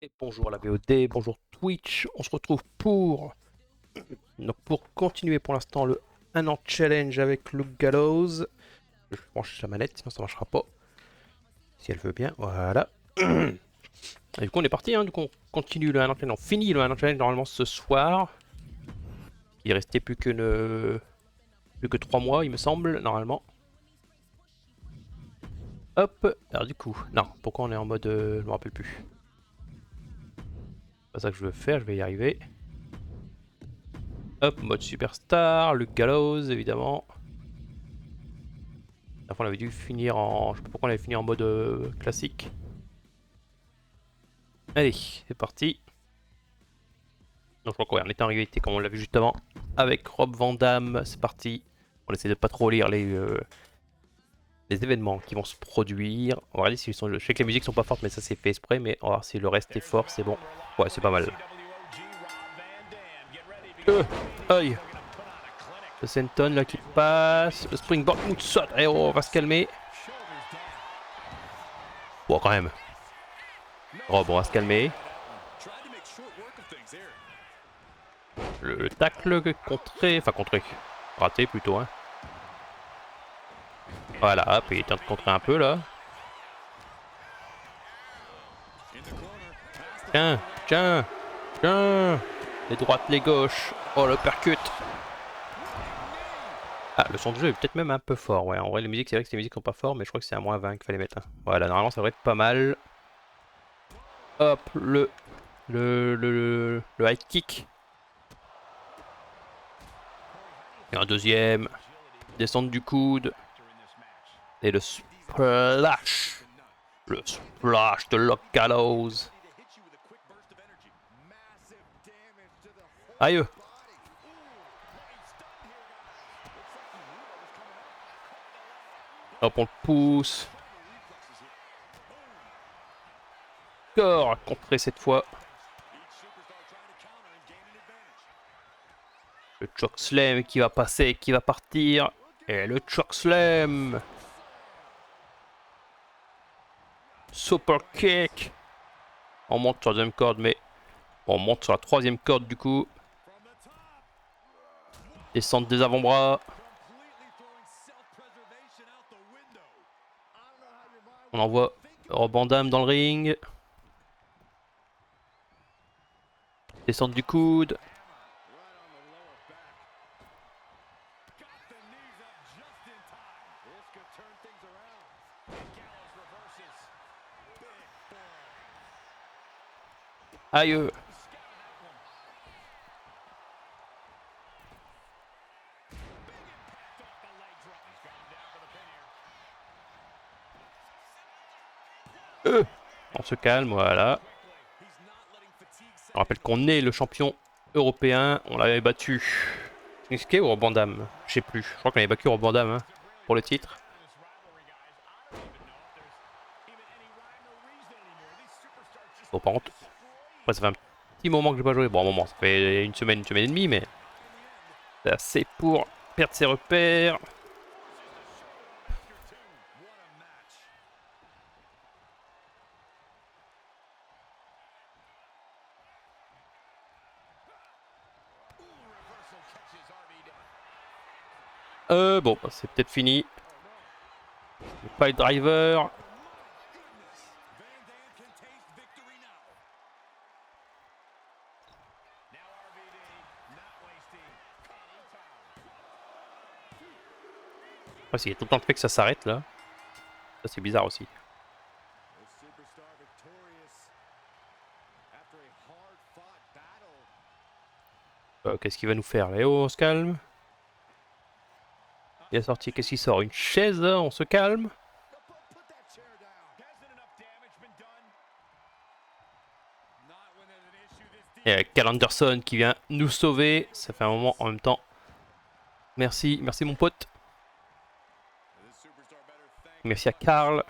Et bonjour la VOD, bonjour Twitch, on se retrouve pour continuer pour l'instant le 1 an challenge avec Luke Gallows. Je branche la manette, sinon ça marchera pas. Si elle veut bien, voilà. Et du coup on est parti, du coup on continue le 1 an challenge, on finit le 1 an challenge normalement ce soir. Il restait plus que 3 mois il me semble, normalement. Hop, alors du coup, non, pourquoi on est en mode, je me rappelle plus. C'est pas ça que je veux faire, je vais y arriver. Hop, mode superstar, Luke Gallows évidemment. La fois on avait dû finir en... Je sais pas pourquoi on avait fini en mode classique. Allez, c'est parti. Donc je crois qu'on était en rivalité comme on l'a vu juste avant. Avec Rob Van Dam, c'est parti. On essaie de pas trop lire les événements qui vont se produire. On va regarder s'ils sont... Je sais que les musiques sont pas fortes mais ça c'est fait exprès. Mais on va voir si le reste est fort, c'est bon. Ouais, c'est pas mal. Aïe. Le Senton là qui passe. Le Springboard Moonsault. Eh oh, on va se calmer. Bon, quand même. Rob, on va se calmer. Le tacle contré, enfin contré, raté plutôt. Voilà, hop, il tente de contrer un peu là. Tiens, tiens, tiens. Les droites, les gauches. Oh, le percute. Ah, le son de jeu est peut-être même un peu fort. Ouais, en vrai, les musiques, c'est vrai que les musiques sont pas fortes, mais je crois que c'est à -20 qu'il fallait mettre. Voilà, normalement, ça devrait être pas mal. Hop, le high kick. Et un deuxième. Descente du coude. Et le splash. Le splash de Luke Gallows. Aïe. Hop, on le pousse. Encore contré cette fois. Le chokeslam qui va passer, qui va partir. Et le chokeslam. Super kick. On monte sur la deuxième corde, mais on monte sur la troisième corde du coup. Descente des avant-bras. On envoie Rob Van Dam dans le ring. Descente du coude. Aïe. On se calme, voilà. On rappelle qu'on est le champion européen. On l'avait battu. Shinsuke ou Rob Van Dam? Je sais plus. Je crois qu'on avait battu Rob Van Dam pour le titre. Bon, par contre, après, ça fait un petit moment que j'ai pas joué. Bon, un moment, ça fait une semaine et demie, mais c'est assez pour perdre ses repères. Bon, bah, c'est peut-être fini. Le pile driver. Après, il y a tout le temps le fait que ça s'arrête là. Ça, c'est bizarre aussi. Qu'est-ce qu'il va nous faire là? Oh, on se calme. Il est sorti, qu'est-ce qu'il sort? Une chaise, on se calme. Et Cal Anderson qui vient nous sauver. Ça fait un moment en même temps. Merci, merci mon pote. Merci à Carl.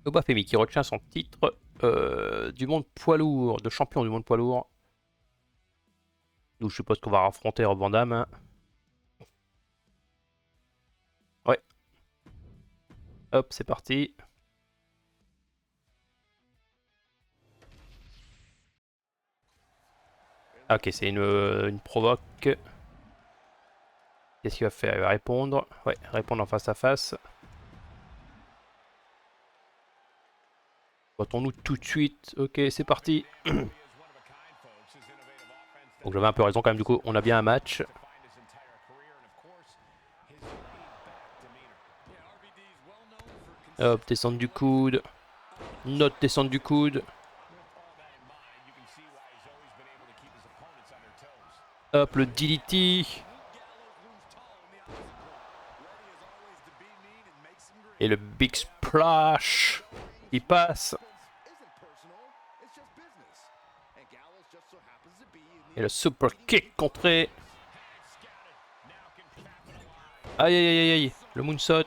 Obafemi qui retient son titre du monde poids lourd, de champion du monde poids lourd. D'où je suppose qu'on va affronter Rob Van Damme. Hein. Ouais. Hop, c'est parti. Ah, ok, c'est une provoque. Qu'est-ce qu'il va faire? Il va répondre. Ouais, répondre en face à face. Battons-nous tout de suite. Ok, c'est parti. Donc j'avais un peu raison quand même, du coup, on a bien un match. Hop, descente du coude. Note descente du coude. Hop, le DDT. Et le Big Splash. Il passe. Et le Super Kick contré. Aïe aïe aïe aïe. Le moonsault.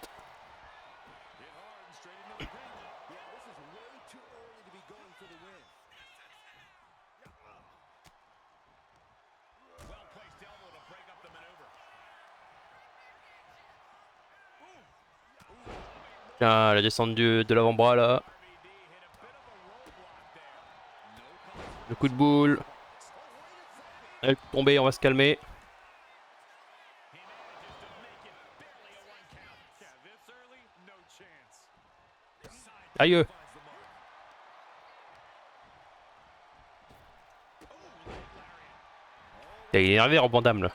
Tiens, la descente de l'avant-bras là. Le coup de boule. Elle est tombée, on va se calmer. Aïe. Il est énervé en bandame là.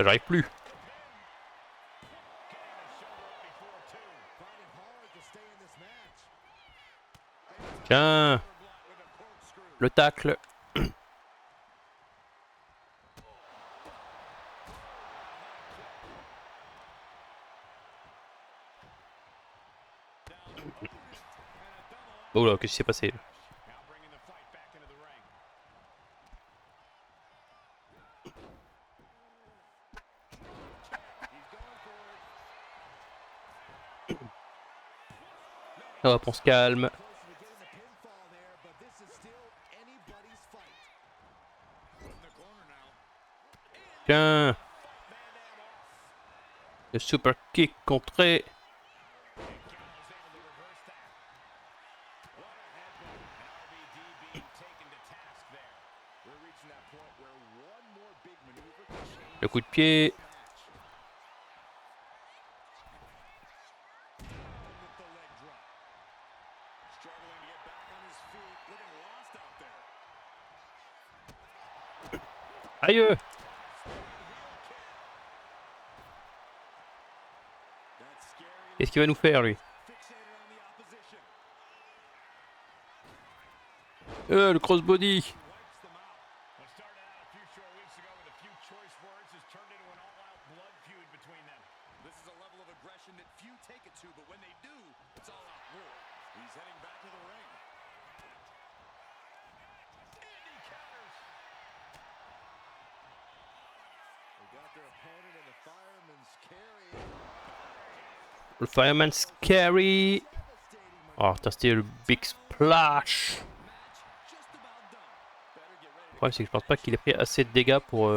J'arrive plus. Tiens. Le tacle. Oh là, qu'est-ce qui s'est passé là? Hop, on se calme. Tiens. Le super kick contré. Le coup de pied. Aïe. Qu'est-ce qu'il va nous faire lui? Le crossbody. Le Fireman's Carry. Oh, c'était le Big Splash. Le problème, c'est que je pense pas qu'il ait pris assez de dégâts pour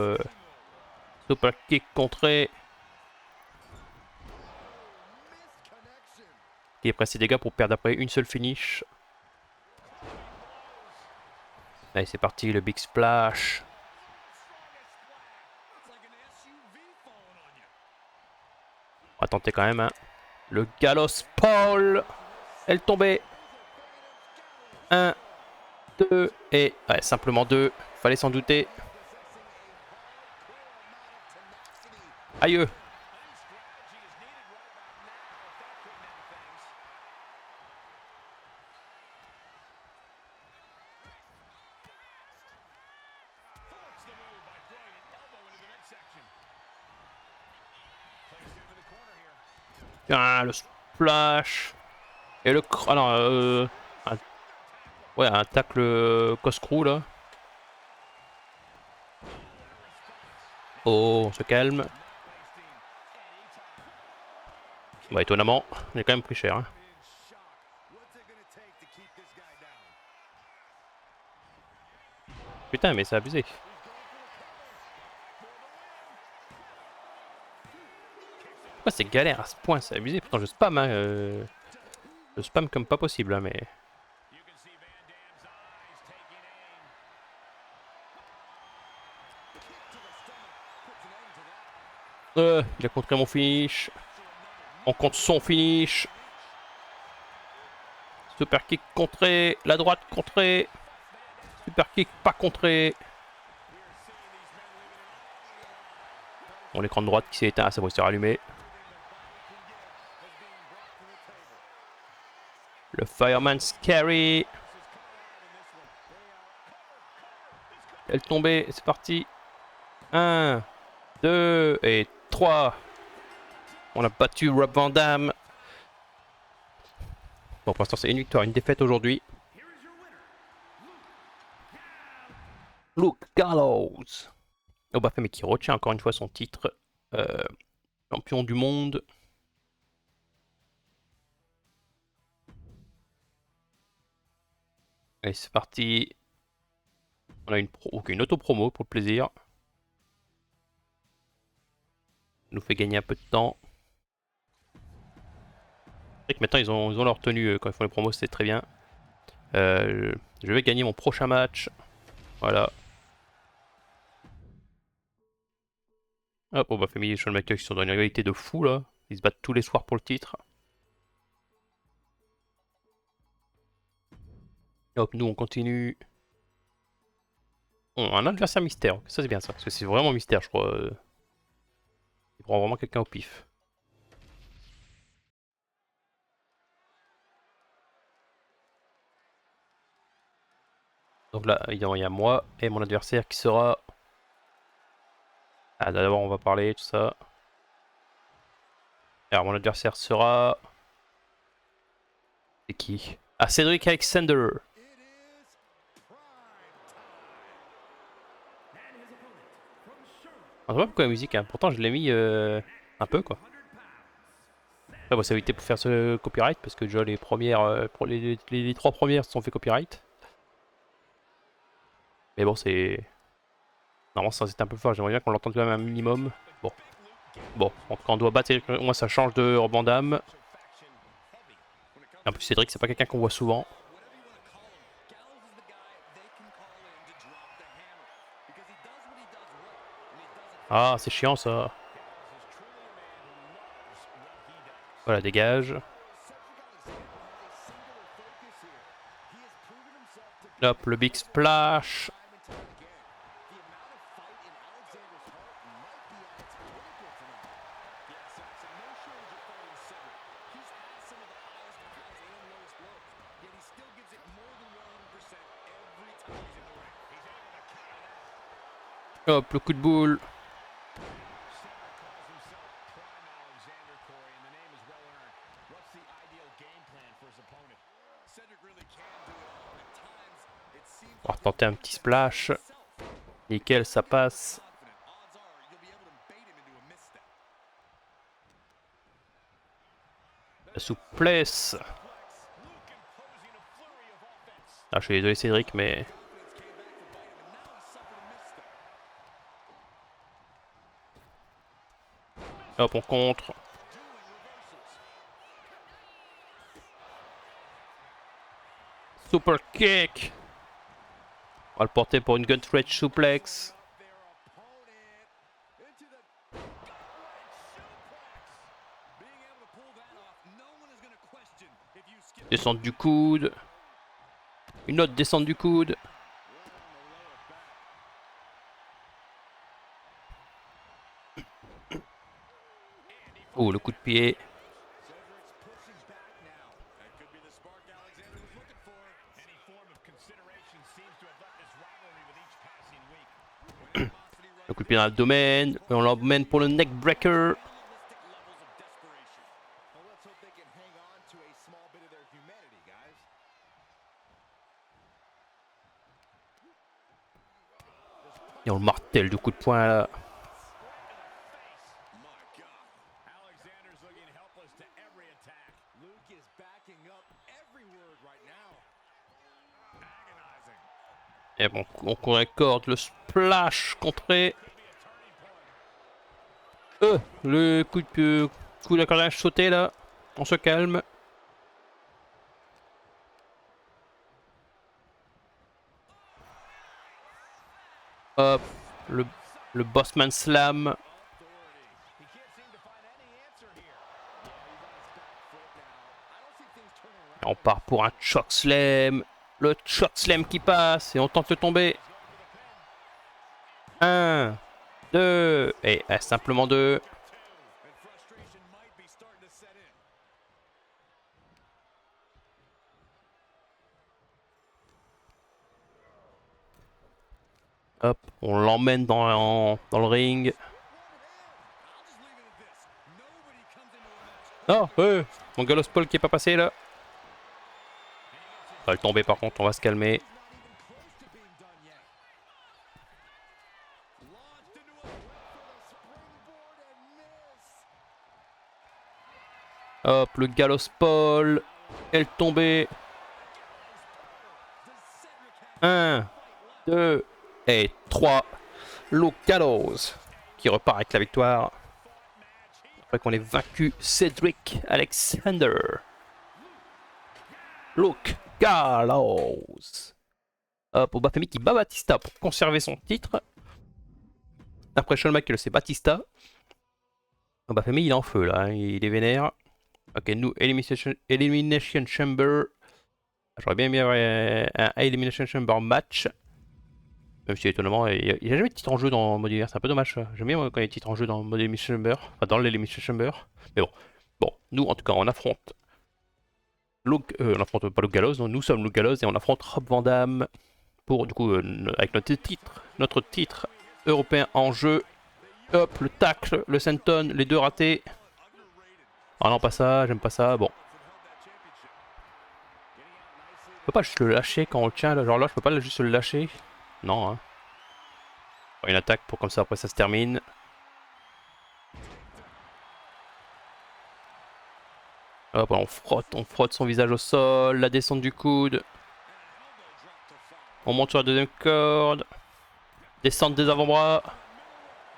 super kick contré. Il a pris assez de dégâts pour perdre après une seule finish. Allez, c'est parti, le Big Splash. On va tenter quand même. Hein. Le Gallows Paul. Elle tombait. 1, 2 et... Ouais, simplement 2. Fallait s'en douter. Aïe. Ah, le splash. Et le... Ah non, ouais, un tacle Coscrew là. Oh, on se calme. Bah, étonnamment, on est quand même pris cher. Hein. Putain, mais c'est abusé. Pourquoi c'est galère à ce point? C'est abusé. Pourtant, je spam, hein, je spam comme pas possible, hein, mais... il a contré mon finish. On compte son finish. Super kick contré. La droite contrée. Super kick pas contré. Bon, l'écran de droite qui s'est éteint. Ah, c'est bon, il s'est rallumé. Le Fireman's Carry. Elle tombée. C'est parti. 1, 2 et 3. On a battu Rob Van Dam. Bon, pour l'instant, c'est une victoire, une défaite aujourd'hui. Luke Gallows. Oh bah, mais qui retient encore une fois son titre. Champion du monde. Allez, c'est parti. On a une auto-promo pour le plaisir. Ça nous fait gagner un peu de temps. C'est vrai que maintenant ils ont leur tenue quand ils font les promos, c'est très bien. Je vais gagner mon prochain match. Voilà. Hop, on va Family et Shawn Michaels qui sont dans une rivalité de fou là. Ils se battent tous les soirs pour le titre. Hop, nous on continue. Un adversaire mystère, ça c'est bien ça, parce que c'est vraiment mystère je crois. Il prend vraiment quelqu'un au pif. Donc là, il y a moi et mon adversaire qui sera... Ah, d'abord on va parler, tout ça. Alors mon adversaire sera... C'est qui? Ah, Cedric Alexander. Je sais pas pourquoi la musique, hein. Pourtant je l'ai mis un peu quoi. Après, bon, ça a évité pour faire ce copyright parce que déjà les premières, les 3 premières se sont fait copyright. Mais bon, c'est... Normalement, ça c'était un peu fort. J'aimerais bien qu'on l'entende quand même un minimum. Bon. Bon, en tout cas, on doit battre. Au moins, ça change de Rob Van Dam. En plus, Cédric, c'est pas quelqu'un qu'on voit souvent. Ah, c'est chiant ça. Voilà, dégage. Hop, le big splash. Hop, le coup de boule. On va tenter un petit splash. Nickel, ça passe. La souplesse. Ah, je suis désolé Cédric, mais... Hop, on contre. Super kick. On va le porter pour une gun stretch suplex. Descente du coude. Une autre descente du coude. Oh, le coup de pied. Le coup de pied dans l'abdomen. Et on l'emmène pour le neck breaker. Et on le martèle du coup de poing là. Et bon, on récorde le splash contré. Le coup d'accordage sauté là. On se calme. Hop, le Bossman Slam. Et on part pour un choke slam. Le choke slam qui passe et on tente de tomber. 1, 2 et simplement 2. Hop, on l'emmène dans le ring. Oh, mon Gallows Paul qui est pas passé là. On va le tomber par contre, on va se calmer. Hop, le Gallows Paul. Elle tombée. 1, 2 et 3. Luke Gallows qui repart avec la victoire. Après qu'on ait vaincu Cedric Alexander. Luke Gallows. Hop, Obafemi qui bat Batista pour conserver son titre. Après Shawn Michaels, c'est Batista. Obafemi il est en feu là, hein, il est vénère. Ok, nous, Elimination Chamber. J'aurais bien aimé avoir un Elimination Chamber match. Même si étonnamment, il n'y a jamais de titre en jeu dans mode hiver, c'est un peu dommage. J'aime bien quand il y a des titres en jeu dans mode Elimination Chamber. Enfin, dans l'Elimination Chamber. Mais bon. Bon, nous en tout cas, on affronte. On affronte pas Luke Gallows, non, nous sommes Luke Gallows et on affronte Rob Van Dam. Pour du coup, avec notre titre européen en jeu. Hop, le tacle, le senton, les deux ratés. Ah non, pas ça, j'aime pas ça, bon. Je peux pas juste le lâcher quand on le tient, là. Genre là, je peux pas juste le lâcher. Non, hein. Une attaque pour comme ça, après ça se termine. Hop, on frotte son visage au sol, la descente du coude. On monte sur la deuxième corde. Descente des avant-bras.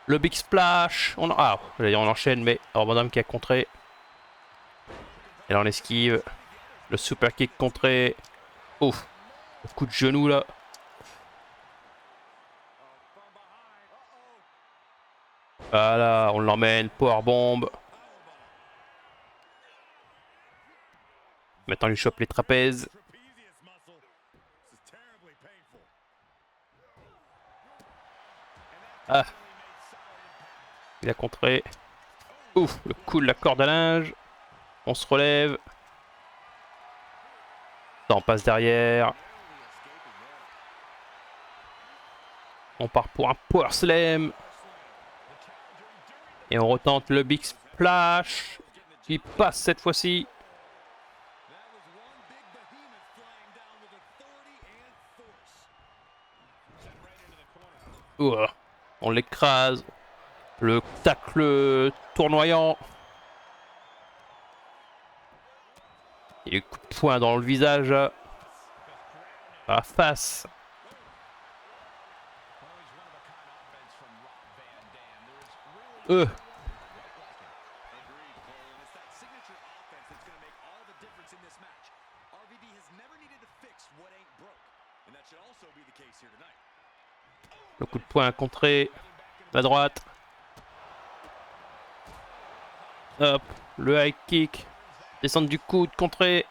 Le big splash. On enchaîne, mais Rob Van Dam qui a contré. Et là on esquive. Le super kick contré. Ouf. Le coup de genou là. Voilà, on l'emmène. Powerbomb. Maintenant, il chope les trapèzes. Ah. Il a contré. Ouf, le coup de la corde à linge. On se relève. Ça, on passe derrière. On part pour un power slam. Et on retente le big splash. Qui passe cette fois-ci. On l'écrase. Le tacle tournoyant. Et le coup de poing dans le visage. À la face. Le coup de poing contré. La droite. Hop. Le high kick. Descente du coude contré.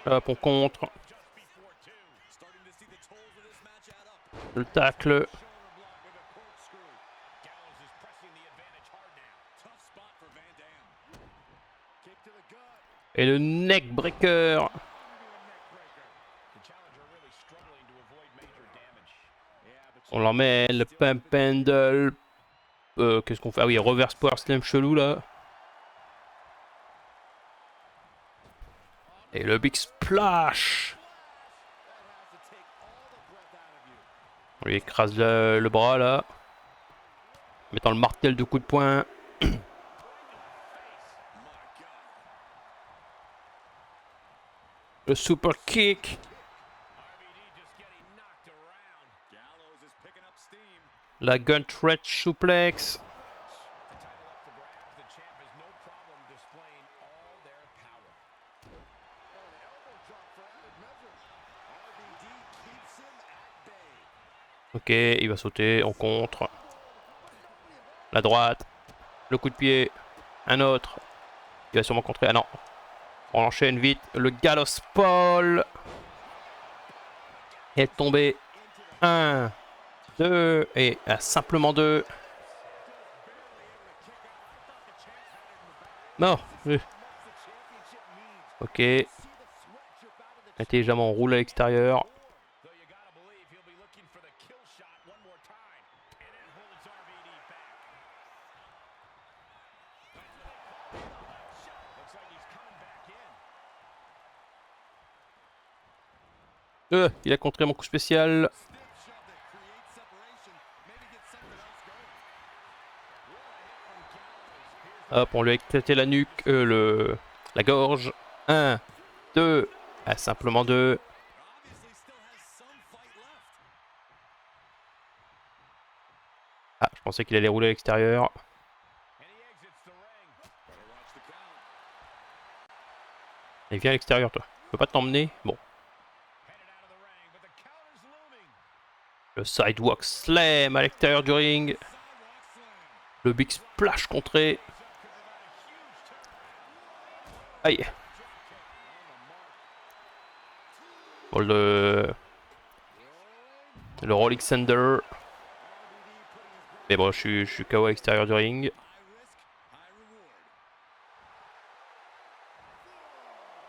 Hop, on contre. Le tacle. Et le neck breaker. On l'emmène, le pump handle. Qu'est-ce qu'on fait? Ah oui, reverse power slam chelou là. Et le big splash. On lui écrase le bras là. Mettant le martel de coup de poing. Le super kick. La gun threat suplex. Ok, il va sauter, on contre. La droite. Le coup de pied. Un autre. Il va sûrement contrer. Ah non. On enchaîne vite. Le Gallows Paul. Et est tombé. 1, 2 et simplement 2. Non. Ok. Intelligemment on roule à l'extérieur. Il a contré mon coup spécial. Hop, on lui a éclaté la nuque, la gorge. 1, 2, simplement 2. Ah, je pensais qu'il allait rouler à l'extérieur. Et viens à l'extérieur, toi. Je peux pas t'emmener. Bon. Le sidewalk slam à l'extérieur du ring. Le big splash contré. Aïe. Bon, le Rolling Thunder. Mais bon, je suis KO à l'extérieur du ring.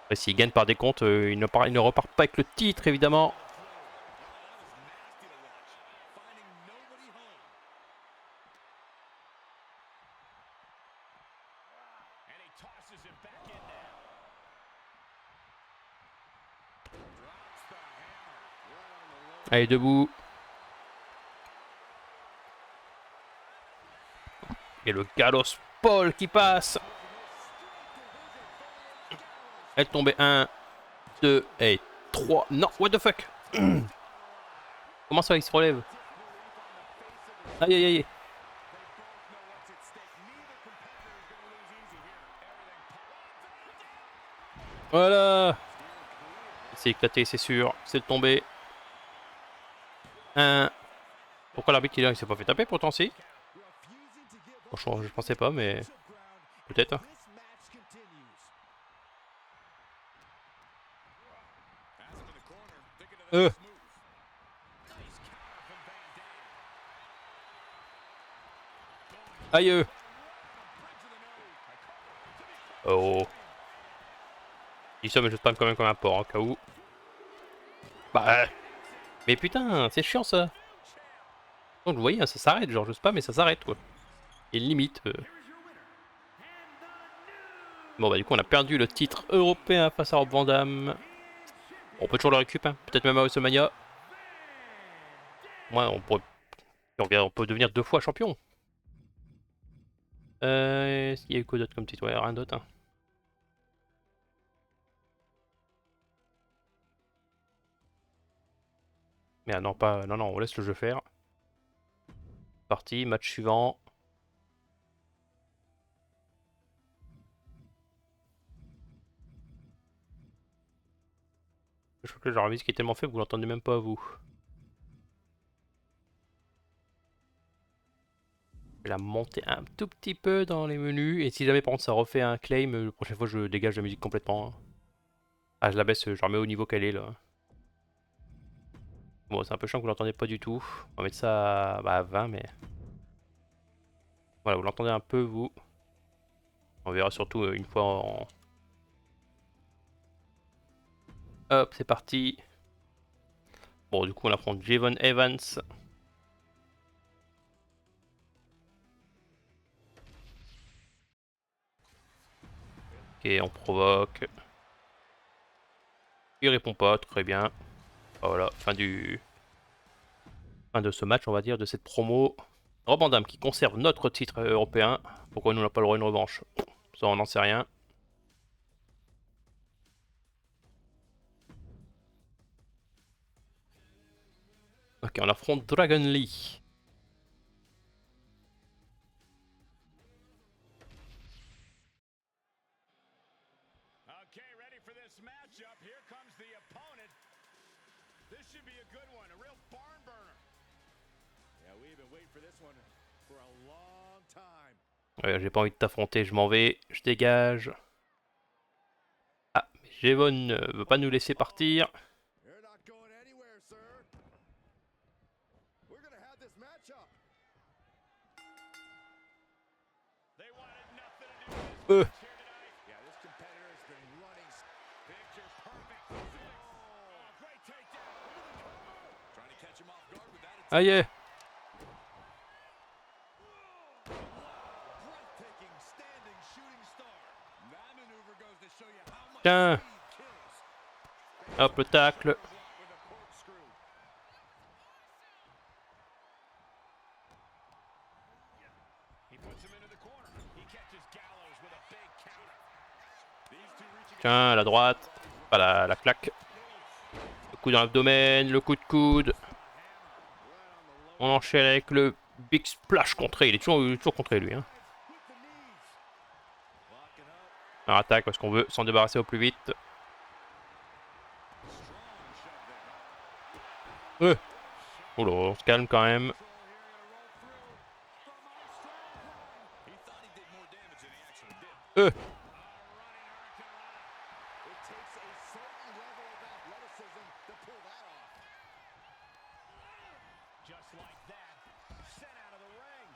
Après, s'il gagne par décompte, il ne repart pas avec le titre, évidemment. Allez, debout. Et le Gallows Paul qui passe. Elle tombée 1, 2 et 3. Non, what the fuck. Comment ça, il se relève? Aïe, aïe, aïe. Voilà. C'est éclaté, c'est sûr. C'est le tombé. 1. Pourquoi l'arbitre il s'est pas fait taper pourtant si? Franchement, je pensais pas, mais peut-être. Aïe. Oh. Je dis ça, mais je spam quand même comme un porc, au cas où. Bah. Mais putain, c'est chiant ça. Donc vous voyez, hein, ça s'arrête, genre je spam mais ça s'arrête quoi. Il y a une limite. Bon bah du coup on a perdu le titre européen face à Rob Van Dam. On peut toujours le récupérer, hein. Peut-être même à WrestleMania. Moi on pourrait... on peut devenir 2 fois champion. Est-ce qu'il y a eu quoi d'autre comme titre? Ouais, rien d'autre. Hein. Mais ah, non, pas... Non, non, on laisse le jeu faire. Parti, match suivant. Je crois que le genre qui est tellement faible que vous l'entendez même pas vous. Je vais la monter un tout petit peu dans les menus. Et si jamais par contre ça refait un claim, la prochaine fois je dégage la musique complètement. Hein. Ah, je la baisse, je la remets au niveau qu'elle est là. Bon, c'est un peu chiant que vous l'entendez pas du tout. On va mettre ça à 20, mais... Voilà, vous l'entendez un peu, vous. On verra surtout une fois en... Hop, c'est parti. Bon, du coup, on affronte Javon Evans. Ok, on provoque. Il répond pas, très bien. Voilà, fin de ce match, on va dire, de cette promo. Rob Van Dam qui conserve notre titre européen. Pourquoi nous n'a pas le droit à une revanche? Ça, on n'en sait rien. Ok, on affronte Dragon Lee. Okay, ready for this matchup. Here comes the opponent. This should be a good one, a real barn burner. Yeah, we've been waiting for this one for a long time. Ouais, j'ai pas envie de t'affronter, je m'en vais, je dégage. Ah, mais Jevon ne veut pas nous laisser partir. You're not going anywhere, sir. We're gonna have this matchup. They wanted nothing to do with this here tonight. Yeah, this competitor has been running picture perfect. Oh, great takedown. Trying to catch him off guard with that attack. Aïe. Breathtaking standing shooting star. That maneuver goes to show you how much Tiens. speed kills. Hop, le tacle. With a corkscrew. He puts him into the corner. He catches Gallows with a big counter. These two reaching Tiens, à la droite. Pas la claque. Le coup dans l'abdomen, le coup de coude. On enchaîne avec le Big Splash contré. Il est toujours contré lui. Hein. with the knees. Locking up. On attaque parce qu'on veut s'en débarrasser au plus vite. Oh là, on se calme quand même. He thought he did more damage than he actually did. Euh. It takes a certain level of athleticism to pull that off. Just like that, sent out of the ring.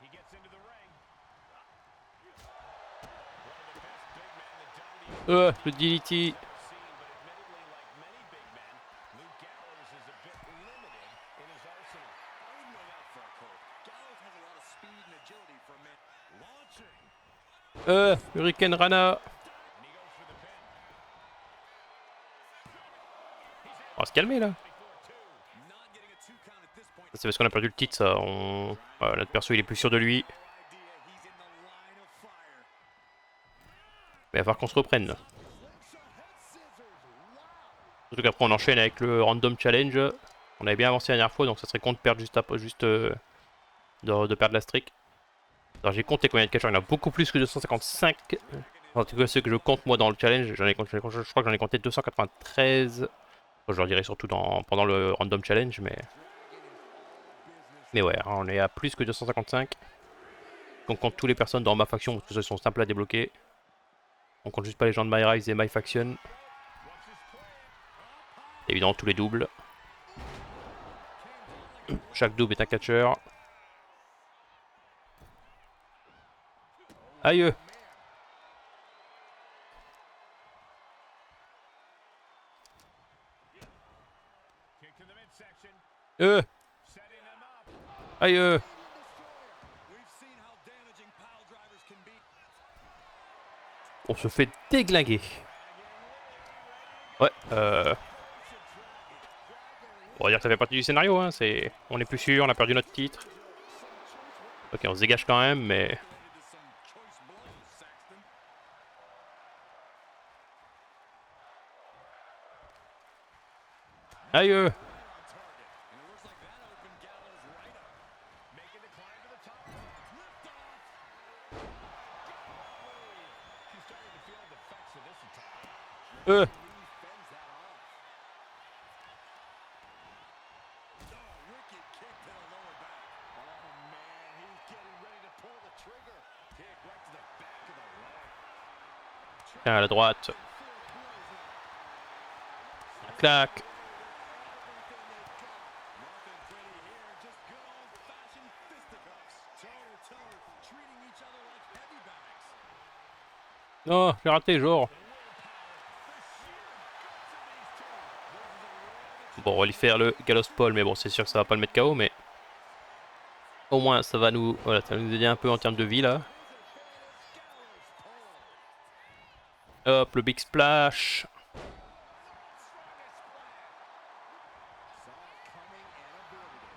He gets into the ring. One of the best big men the WWE Le DDT. seen, but admittedly, like many big men, Luke Gallows is a bit limited in his arsenal. I wouldn't know that for a Cole. Gallows has a lot of speed and agility for a man. Launching. Hurricane Rana. And he goes for the pin. On va se calmer là. Before two. Not getting a 2 count at this point. C'est parce qu'on a perdu le titre ça. Voilà, notre perso il est plus sûr de lui. No idea. He's in the line of fire. Mais il va falloir qu'on se reprenne là. Slingshot head scissors. Wow. Surtout qu'après on enchaîne avec le Random Challenge. On avait bien avancé la dernière fois donc ça serait con de perdre juste après, de perdre la streak. Alors j'ai compté combien de catcheurs, il y en a beaucoup plus que 255. En tout cas ceux que je compte moi dans le challenge, je crois que j'en ai compté 293. Je leur dirai surtout pendant le Random Challenge mais ouais, on est à plus que 255. On compte toutes les personnes dans ma faction parce que ceux sont simples à débloquer. On compte juste pas les gens de My Rise et My Faction. Évidemment tous les doubles. Chaque double est un catcheur. Aïe. Kick to the midsection. Setting them up. Aïe. We've seen how damaging pile drivers can be. On se fait déglinguer. Ouais, on va dire que ça fait partie du scénario, hein. On est plus sûr, on a perdu notre titre. Ok, on se dégage quand même, mais... Into some choice blows, Saxton. Aïe. On target. And it looks like that opened Gallows right up. Making the climb to the top. Lift off. He's starting to feel the effects of this attack. Euh. He fends that off. Oh, wicked kick to the lower back. Oh, man, he's getting ready to pull the trigger. Kick right to the back of the leg. Tiens, à la droite. La claque. Nothing pretty here, just good old-fashioned fisticuffs. Toe-to-toe, treating each other like heavy bags. Non, j'ai raté, genre. Bon, on va lui faire le Gallows Paul, mais bon, c'est sûr que ça va pas le mettre KO, mais... Au moins, ça va nous... Voilà, ça va nous aider un peu en termes de vie, là. Hop, le Big Splash.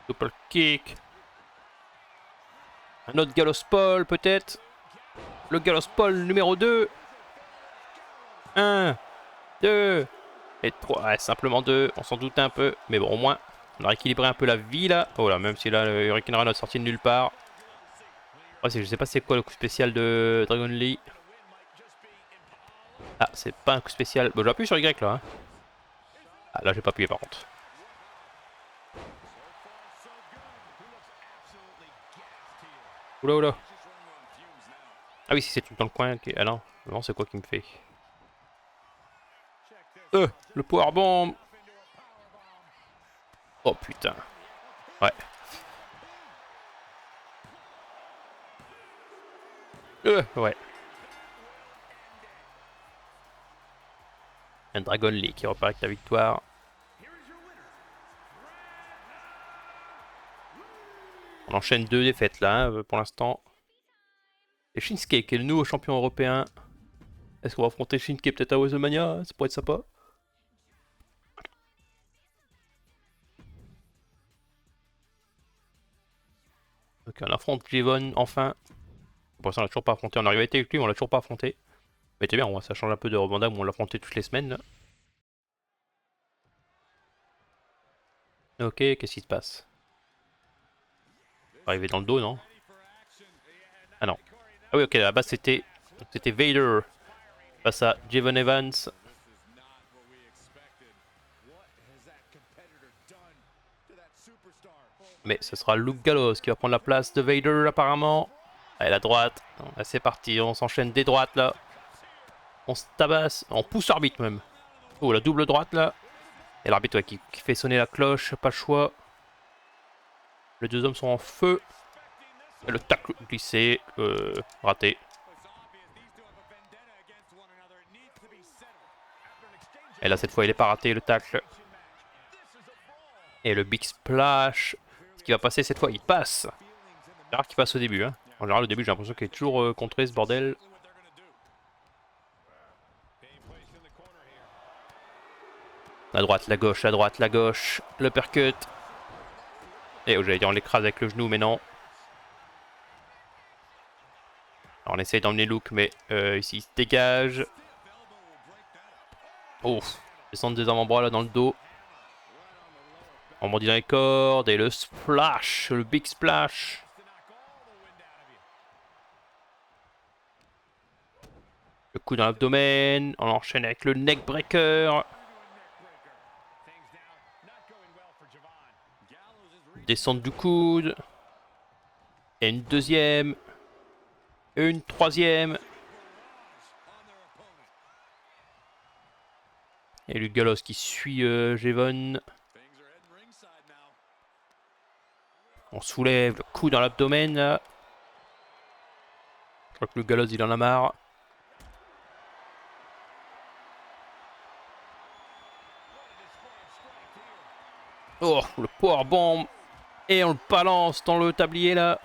Super kick. Un autre Gallows Paul peut-être. Le Gallows Paul numéro 2. 1, 2 et 3. Ouais, simplement 2. On s'en doutait un peu. Mais bon, au moins, on a rééquilibré un peu la vie là. Oh là, même si là, le Hurricane Run a sorti de nulle part. Ouais, je sais pas c'est quoi le coup spécial de Dragon Lee. Ah, c'est pas un coup spécial. Bon, j'appuie sur Y là. Hein. Ah, là, j'ai pas appuyé par contre. Oula, oula. Ah oui, si c'est tout dans le coin. Ah non, non c'est quoi qui me fait le powerbomb. Oh putain. Ouais. Ouais. Un Dragon Lee qui repart avec la victoire. On enchaîne 2 défaites là, hein, pour l'instant. Et Shinsuke qui est le nouveau champion européen. Est-ce qu'on va affronter Shinsuke peut-être à WrestleMania? Ça pourrait être sympa. Donc on affronte Jevon enfin. Pour l'instant on l'a toujours pas affronté. On est arrivé avec lui, on l'a toujours pas affronté. Mais c'est bien, ça change un peu de Rebondam où on l'affrontait toutes les semaines. Là. Ok, qu'est-ce qui se passe? Arrivé dans le dos, non? Ah non. Ah oui, ok, à la base c'était Vader face à Jevon Evans. Mais ce sera Luke Gallows qui va prendre la place de Vader apparemment. Allez, la droite. Allez, c'est parti, on s'enchaîne des droites là. On se tabasse, on pousse l'arbitre même. Oh, la double droite là. Et l'arbitre ouais, qui fait sonner la cloche, pas le choix. Les deux hommes sont en feu. Et le tacle glissé, raté. Et là cette fois il est pas raté le tacle. Et le big splash. Ce qui va passer cette fois, il passe. C'est rare qu'il passe au début. Hein. En général, au début, j'ai l'impression qu'il est toujours contré ce bordel. La droite, la gauche, la droite, la gauche. Le percut. Et oh, j'allais dire on l'écrase avec le genou, mais non. Alors, on essaye d'emmener Luke, mais ici il se dégage. Oh, descendre des avant-bras là dans le dos. On bondit dans les cordes et le splash, le big splash. Le coup dans l'abdomen, on enchaîne avec le neckbreaker. Descente du coude. Et une deuxième. Et une troisième. Et le Gallows qui suit Jevon. On soulève le coup dans l'abdomen. Je crois que le Gallows il en a marre. Oh, le powerbomb. Et on le balance dans le tablier là.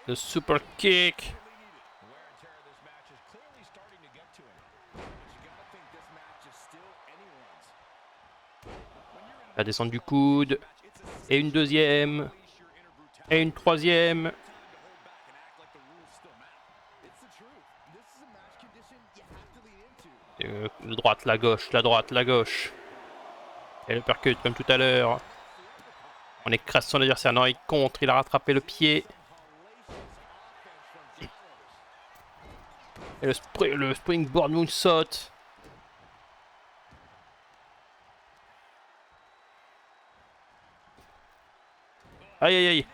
Le super kick. La descente du coude. Et une deuxième. Et une troisième. La droite, la gauche, la droite, la gauche. Et le percute comme tout à l'heure. On écrase son adversaire. Non, il contre, il a rattrapé le pied. Et le springboard moonsault. Aïe aïe aïe.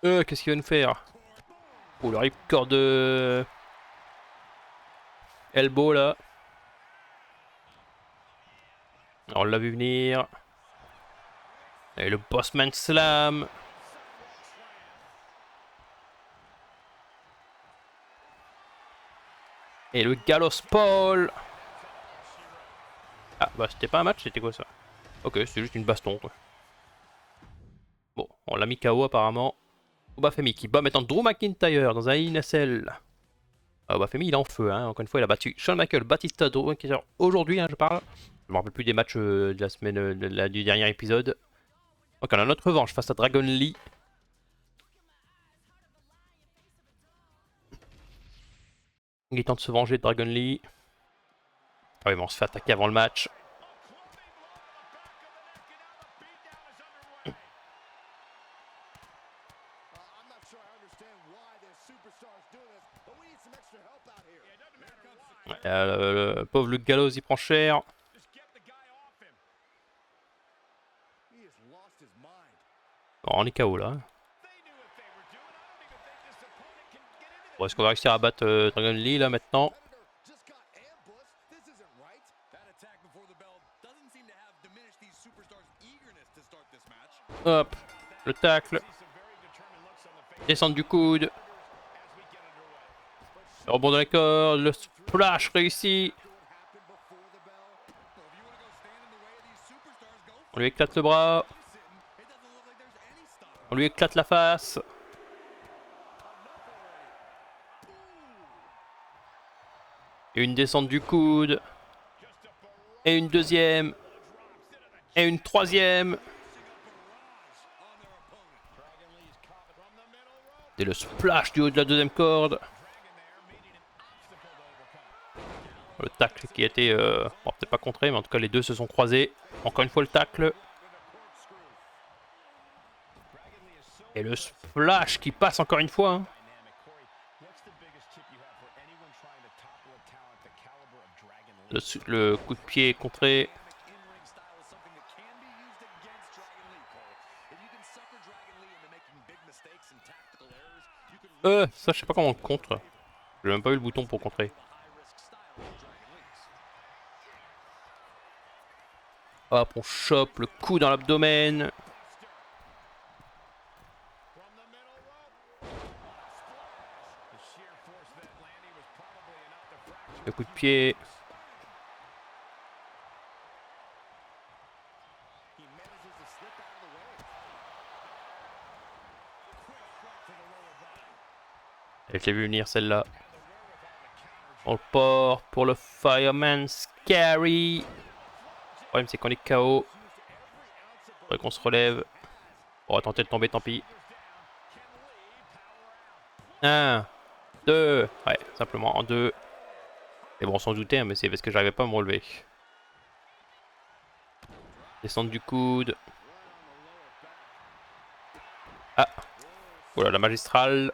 Qu'est-ce qu'il va nous faire? Oh, le ripcord de elbow là. On l'a vu venir. Et le Bossman Slam. Et le Gallows Paul. Ah bah c'était pas un match, c'était quoi ça? Ok, c'était juste une baston quoi. Bon, on l'a mis KO apparemment. Obafemi qui bat maintenant Drew McIntyre dans un INSL. Obafemi il est en feu, hein. Encore une fois il a battu Shawn Michaels, Batista, Drew McIntyre aujourd'hui, hein, je parle. Je me rappelle plus des matchs de la semaine du dernier épisode. Donc on a notre revanche face à Dragon Lee. Il est temps de se venger de Dragon Lee. Ah oui, mais on se fait attaquer avant le match. Le pauvre Luke Gallows il prend cher. Bon, on est KO là. Bon, est-ce qu'on va réussir à battre Dragon Lee là maintenant? Hop, le tacle. Descente du coude. Le rebond de la corde, le splash réussi. On lui éclate le bras. On lui éclate la face. Et une descente du coude. Et une deuxième. Et une troisième. Et le splash du haut de la deuxième corde. Le tacle qui a été, bon, peut-être pas contré, mais en tout cas les deux se sont croisés. Encore une fois le tacle. Et le splash qui passe encore une fois. Hein. Le coup de pied contré. Ça je sais pas comment on contre. J'ai même pas eu le bouton pour contrer. Hop, on chope le coup dans l'abdomen. Le coup de pied. Je l'ai vu venir celle-là. On le porte pour le Fireman's Carry. Le problème c'est qu'on est KO. Faudrait qu'on se relève. On va tenter de tomber, tant pis. 1, 2. Ouais, simplement en 2. Et bon, sans douter, hein, mais c'est parce que j'arrivais pas à me relever. Descente du coude. Ah. Voilà, la magistrale.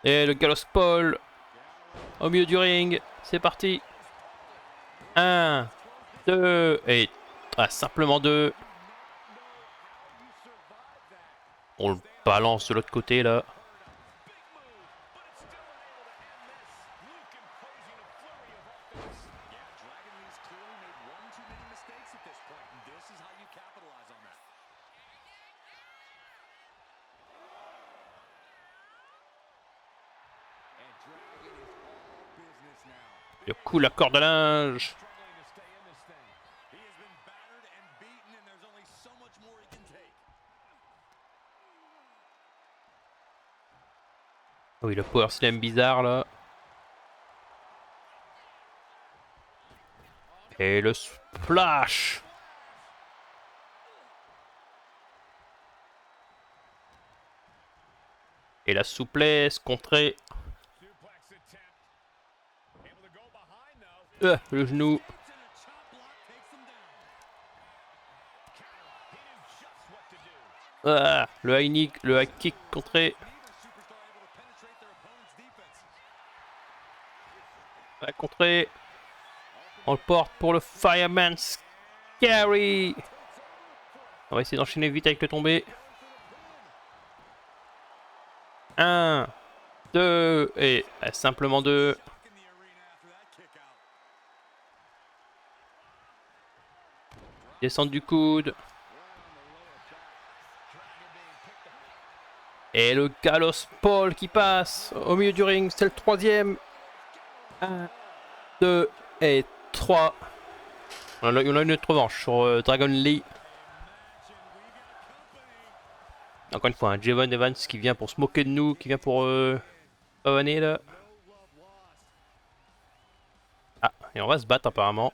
Et le Gallows Paul. Au milieu du ring. C'est parti. 1, 2. Et simplement 2. On le balance de l'autre côté là. Le coup, la corde à linge. Oui, le power slam bizarre là. Et le splash. Et la souplesse contrée. Le genou. Le high kick contré. Contré. On le porte pour le Fireman's Carry. On va essayer d'enchaîner vite avec le tombé. 1, 2 et simplement 2. Descente du coude. Et le Gallows Paul qui passe au milieu du ring. C'est le troisième. 1, 2 et 3. On a une autre revanche sur Dragon Lee. Encore une fois, un Javon Evans qui vient pour se moquer de nous, qui vient pour pavaner là. Ah, et on va se battre apparemment.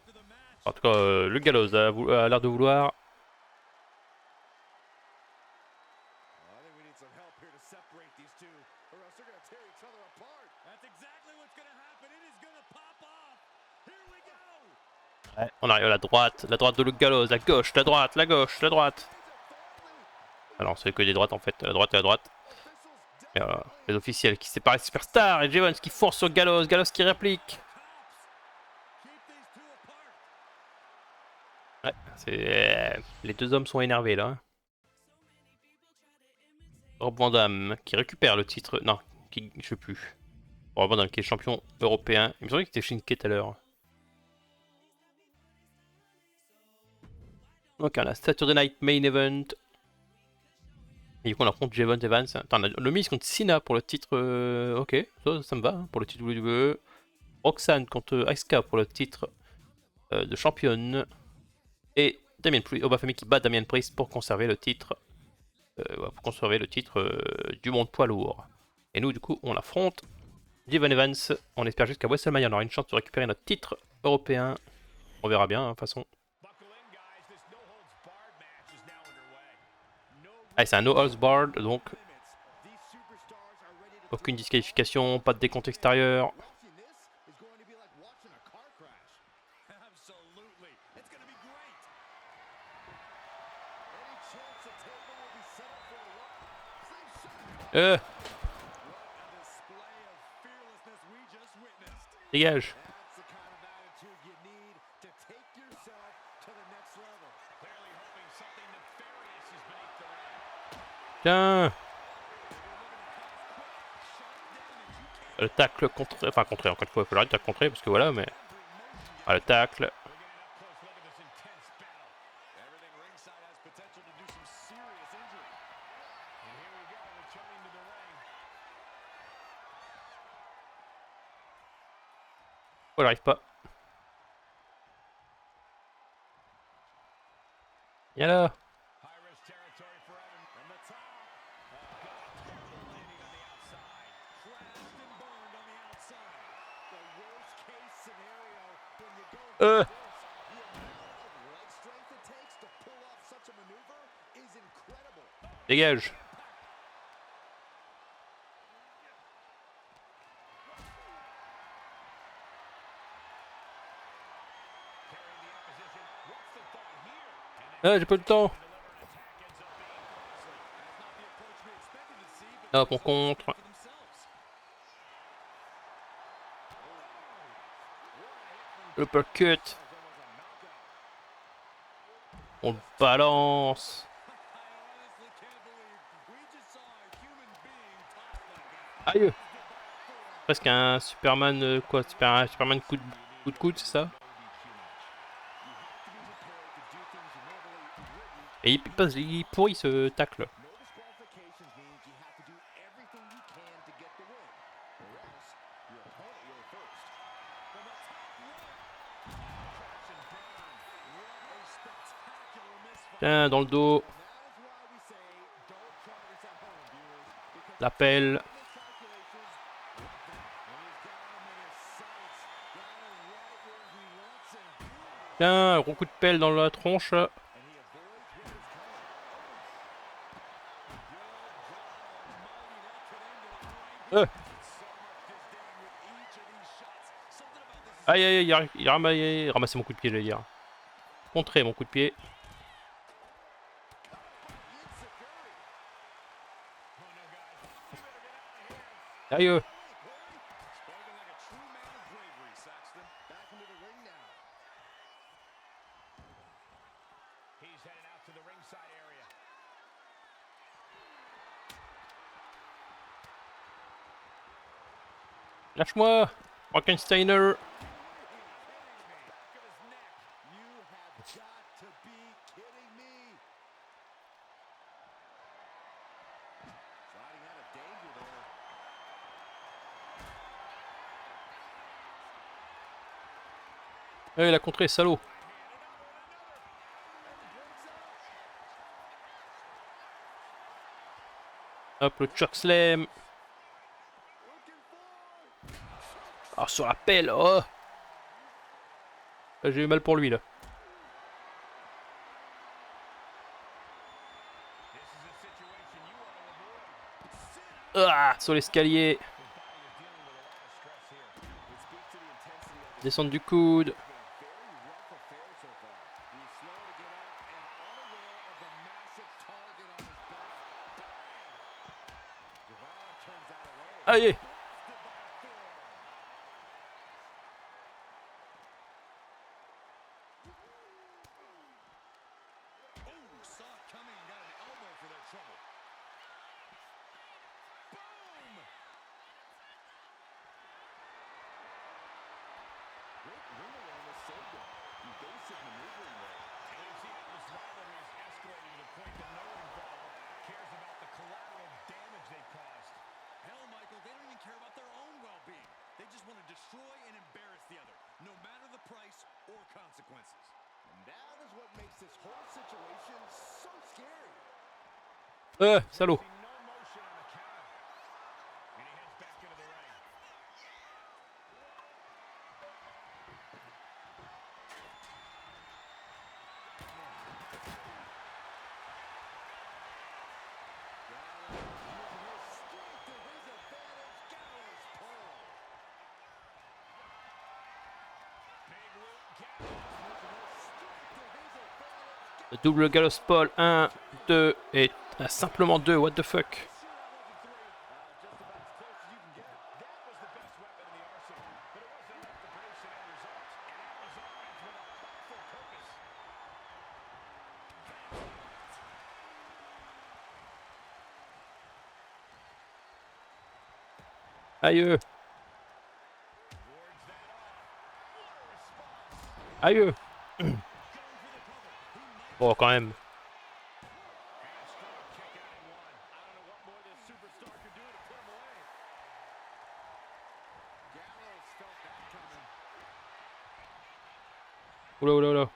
En tout cas, le Gallows a l'air de vouloir. Ouais. On arrive à la droite de Luke Gallows, la gauche, la droite, la gauche, la droite. Alors c'est que des droites en fait, la droite et la droite. Et voilà, les officiels qui séparent les superstars et Javon qui force sur Gallows, Gallows qui réplique. Ouais, c'est... Les deux hommes sont énervés là. Rob Van Dam qui récupère le titre, non, qui... je sais plus. Rob Van Dam qui est champion européen, il me semblait qu'il était Shinsuke tout à l'heure. Donc on a Saturday Night Main Event. Et du coup on affronte Javon Evans. Attends, on a le Miz contre Cena pour le titre. Ok, ça me va, hein, pour le titre WWE. Roxanne contre Asuka pour le titre de championne. Et Damien Priest, Obafemi qui bat Damien Priest pour conserver le titre. Du monde poids lourd. Et nous du coup on affronte Javon Evans. On espère jusqu'à WrestleMania on aura une chance de récupérer notre titre européen. On verra bien, hein, de toute façon. Ah, c'est un no holds barred, donc aucune disqualification, pas de décompte extérieur. Dégage. Tiens. Le tacle contre... Enfin, contré, encore une fois, il faut l'arrêter de contrer, parce que voilà, mais... Ah, le tacle. Oh, il arrive pas. Viens là. Dégage. Ah, j'ai pas le temps. Hop, on contre. Uppercut. On le balance. Aïe. Presque un Superman, quoi, Superman coup de coude, c'est ça? Et il pourrit ce tacle. Tiens, dans le dos. L'appel. Tiens, un gros coup de pelle dans la tronche. Aïe aïe aïe, il a ramassé mon coup de pied, j'allais dire. Contré mon coup de pied. Aïe. Lâche-moi, Frankensteiner. il a contré, salaud. Hop, le chokeslam. Ah, sur la pelle, oh. J'ai eu mal pour lui, là. Ah, sur l'escalier. Descendre du coude. Allez. Salaud. Le double Gallows Paul, 1, 2 et simplement 2, what the fuck. Aïe. Aïe. Bon, quand même. Oula, oula, oula.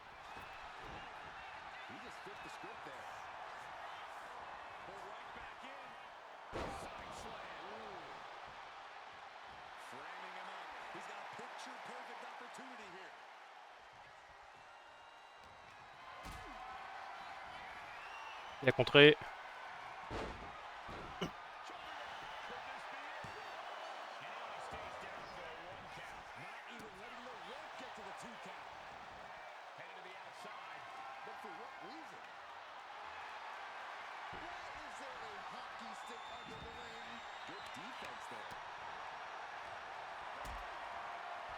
Il a contré.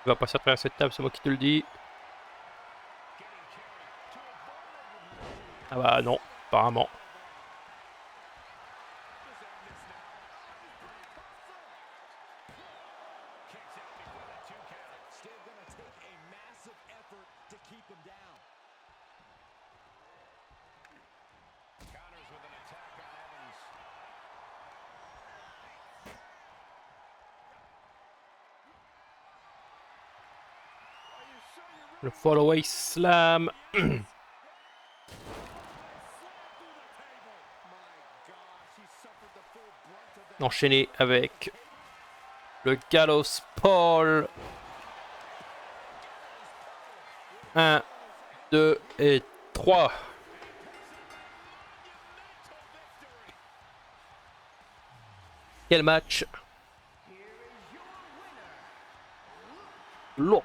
Il va passer à travers cette table, c'est moi qui te le dis. Ah bah non, apparemment. Le follow-away slam. Enchaîné avec le Gallows Paul. 1, 2 et 3. Quel match. Look.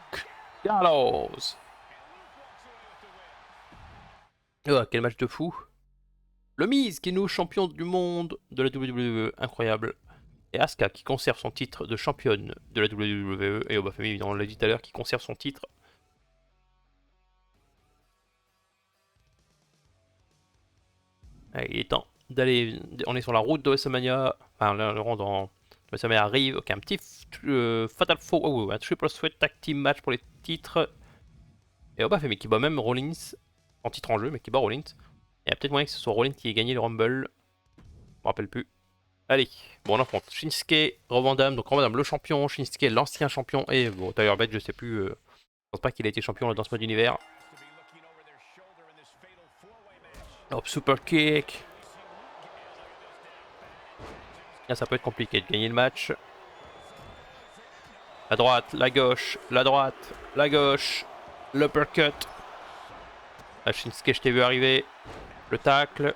Gallows. Oh, quel match de fou. Le Miz qui est nouveau champion du monde de la WWE. Incroyable. Et Asuka qui conserve son titre de championne de la WWE. Et Obafemi, évidemment, on l'a dit tout à l'heure, qui conserve son titre. Allez, il est temps d'aller. On est sur la route de WrestleMania. Enfin, le rang dans WrestleMania arrive. Ok, un petit Fatal 4. Oh, un Triple Threat Tag Team match pour les titres. Et Obafemi qui bat même Rollins. En titre en jeu, mais qui bat Rollins. Il y a peut-être moyen que ce soit Rollins qui ait gagné le Rumble. Je me rappelle plus. Allez, bon, on affronte Shinsuke, Rob Van Dam, donc Rob Van Dam le champion, Shinsuke l'ancien champion, et bon, Tyler Bate, je sais plus pense pas qu'il a été champion dans ce mode univers. Hop, super kick. Là, ça peut être compliqué de gagner le match. La droite, la gauche, la droite, la gauche. L'uppercut. La Shinsuke, je t'ai vu arriver. Le tacle.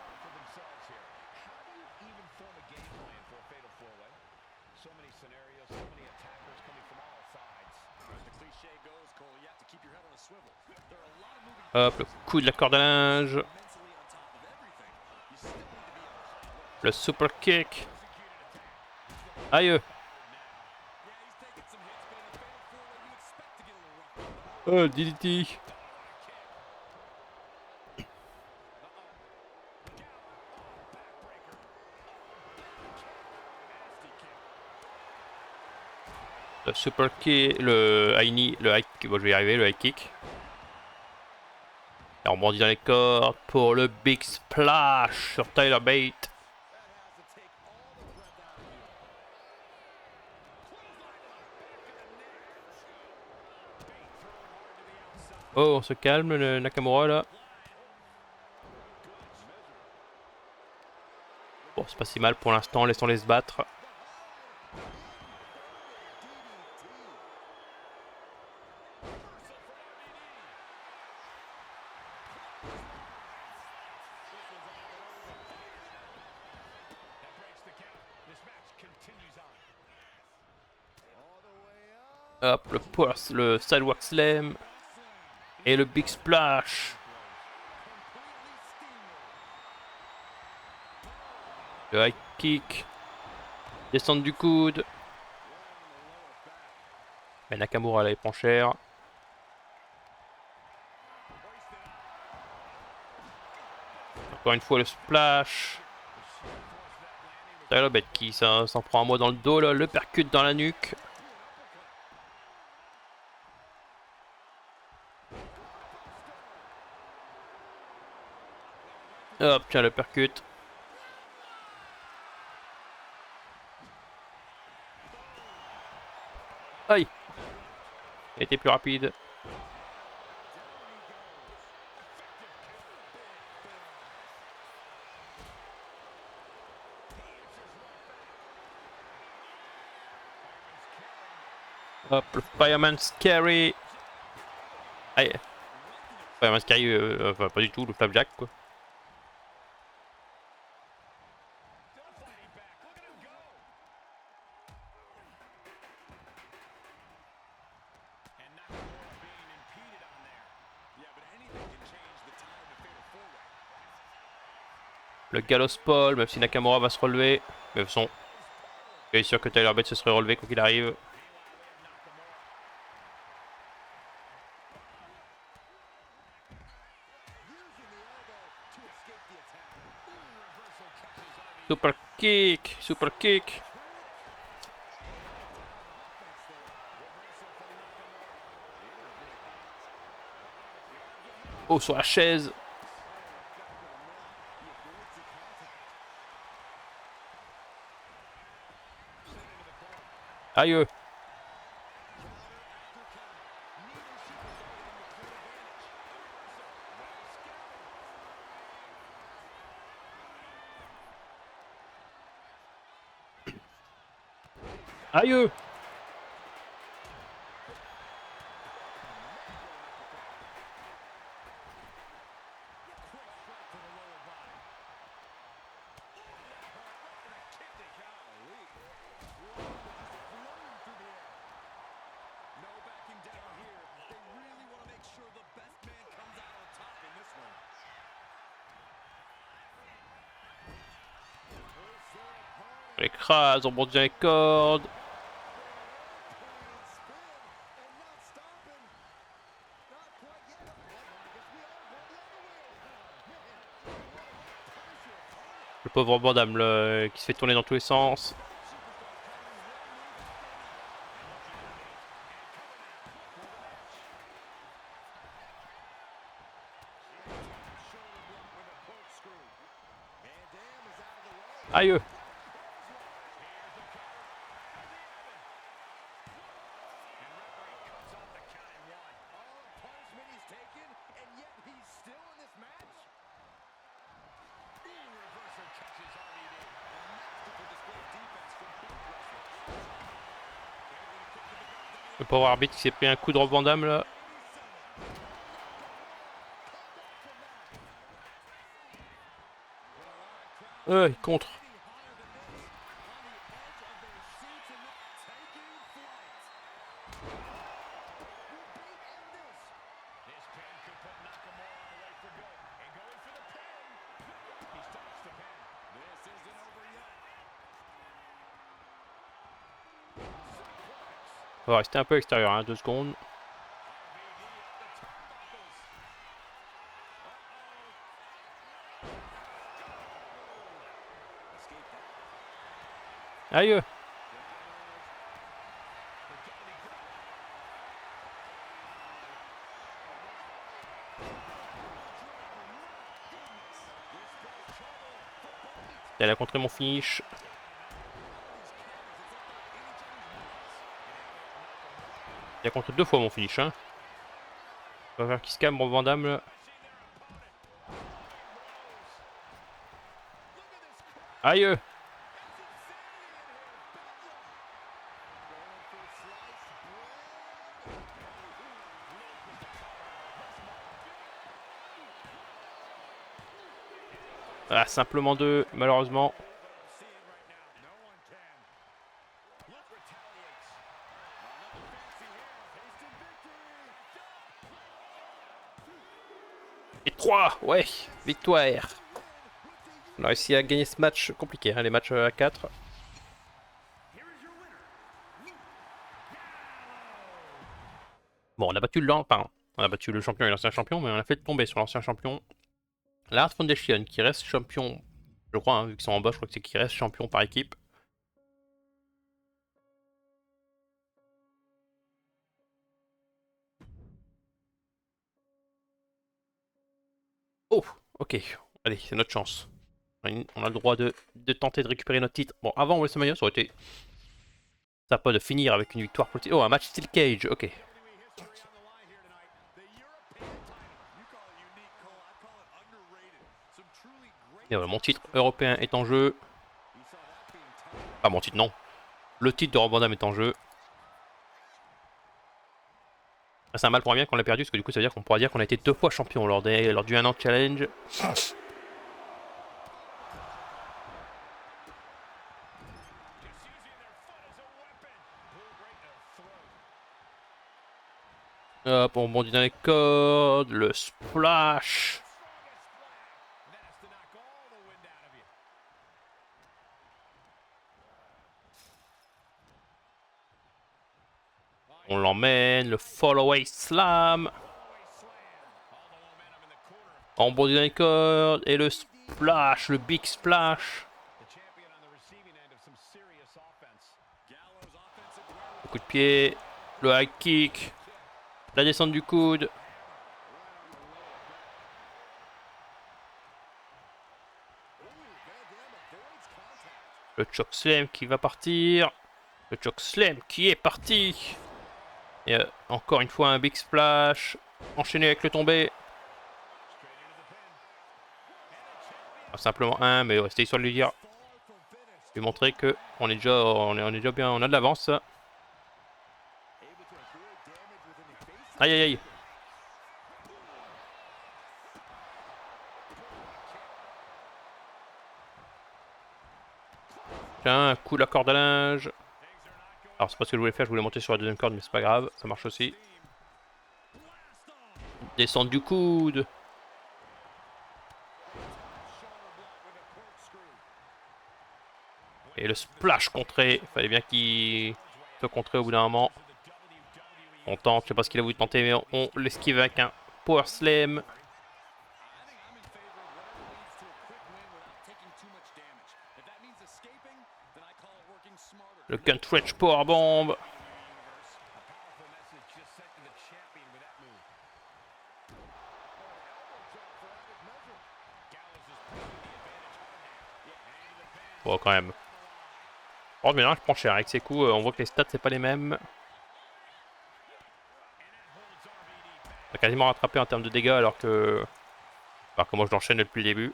Hop, le coup de la corde à linge. Le super kick. Aïe. Oh, le DDT. Le super kick, le high knee, le high kick, bon je vais y arriver, le high kick. Et on rebondit dans les cordes pour le big splash sur Tyler Bate. Oh, on se calme, le Nakamura là. Bon, c'est pas si mal pour l'instant, laissons-les se battre. Hop, le sidewalk slam. Et le big splash. Le high kick. Descente du coude. Mais Nakamura là, il prend cher. Encore une fois le splash. Tyler Bate qui s'en prend un mot dans le dos là, le percute dans la nuque. Hop, tiens le percute. Aïe. Il était plus rapide. Hop, le Fireman's Carry. Aïe. Fireman's Carry, enfin pas du tout, le Flapjack quoi. Le Gallows Pole, même si Nakamura va se relever. Mais de toute façon, je suis sûr que Tyler Bate se serait relevé quoi qu'il arrive. Super kick, super kick. Oh, sur la chaise. Aïe. Aïe. On l'écrase, on monte dans les cordes. Le pauvre Bandam qui se fait tourner dans tous les sens. Aïe. Le pauvre arbitre qui s'est pris un coup de Rob Van Damme là. Il contre. On va rester un peu extérieur, hein, 2 secondes. Aïe! Elle a contré mon finish. Il a contré 2 fois mon finish, hein. On va faire qu'il se calme, Rob Van Damme là. Aïe! Ah, simplement 2, malheureusement. Et 3, ouais, victoire. On a réussi à gagner ce match compliqué, hein, les matchs à 4. Bon, on a battu on a battu le champion et l'ancien champion, mais on a fait tomber sur l'ancien champion. La Hart Foundation qui reste champion, je crois, hein, vu qu'ils sont en bas, je crois que c'est qui reste champion par équipe. Oh, ok, allez, c'est notre chance. On a le droit de tenter de récupérer notre titre. Bon, avant WrestleMania, ça aurait été sympa de finir avec une victoire pour le titre. Oh, un match Steel Cage, ok. Et voilà, mon titre européen est en jeu. Ah, mon titre, non. Le titre de Rob Van Damme est en jeu. C'est un mal pour un bien qu'on l'a perdu, parce que du coup, ça veut dire qu'on pourra dire qu'on a été 2 fois champion lors du 1 an challenge. Hop, on bondit dans les cordes, le splash. On l'emmène, le follow-away slam. On bondit dans les cordes et le splash, le big splash. Le coup de pied, le high kick, la descente du coude. Le choke slam qui va partir. Le choke slam qui est parti. Et encore une fois un big splash. Enchaîné avec le tombé. Simplement un, mais c'était histoire de lui dire. Lui montrer que on est déjà bien, on a de l'avance. Aïe aïe aïe. Tiens, un coup de la corde à linge. Alors c'est pas ce que je voulais faire, je voulais monter sur la deuxième corde, mais c'est pas grave, ça marche aussi. Descente du coude. Et le splash contré. Il fallait bien qu'il soit contré au bout d'un moment. On tente, je sais pas ce qu'il a voulu tenter, mais on l'esquive avec un power slam. Le Gunstretch Powerbomb. Bon, quand même. Oh, mais là, je prends cher avec ces coups. On voit que les stats, c'est pas les mêmes. On a quasiment rattrapé en termes de dégâts alors que moi je l'enchaîne depuis le début.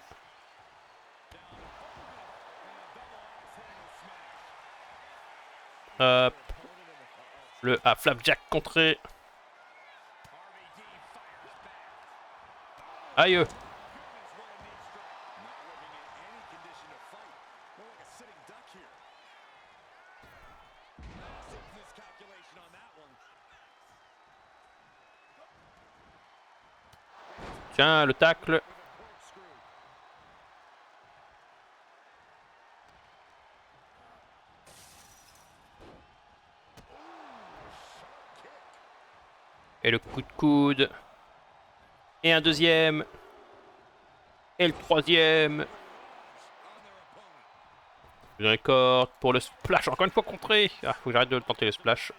Hop. Le Flapjack contré. Aïe. Tiens, le tacle. Et le coup de coude. Et un deuxième. Et le troisième. Je récorde pour le splash. Encore une fois contré. Ah, faut que j'arrête de le tenter le splash.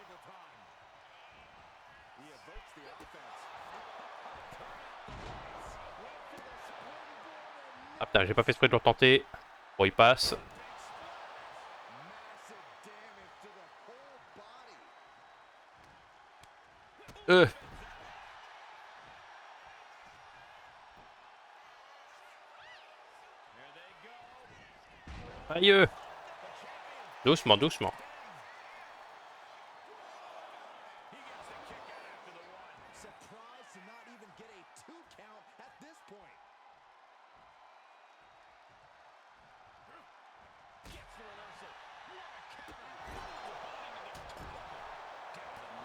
Ah putain, j'ai pas fait exprès de le tenter. Bon, il passe. Aïe. Doucement, doucement.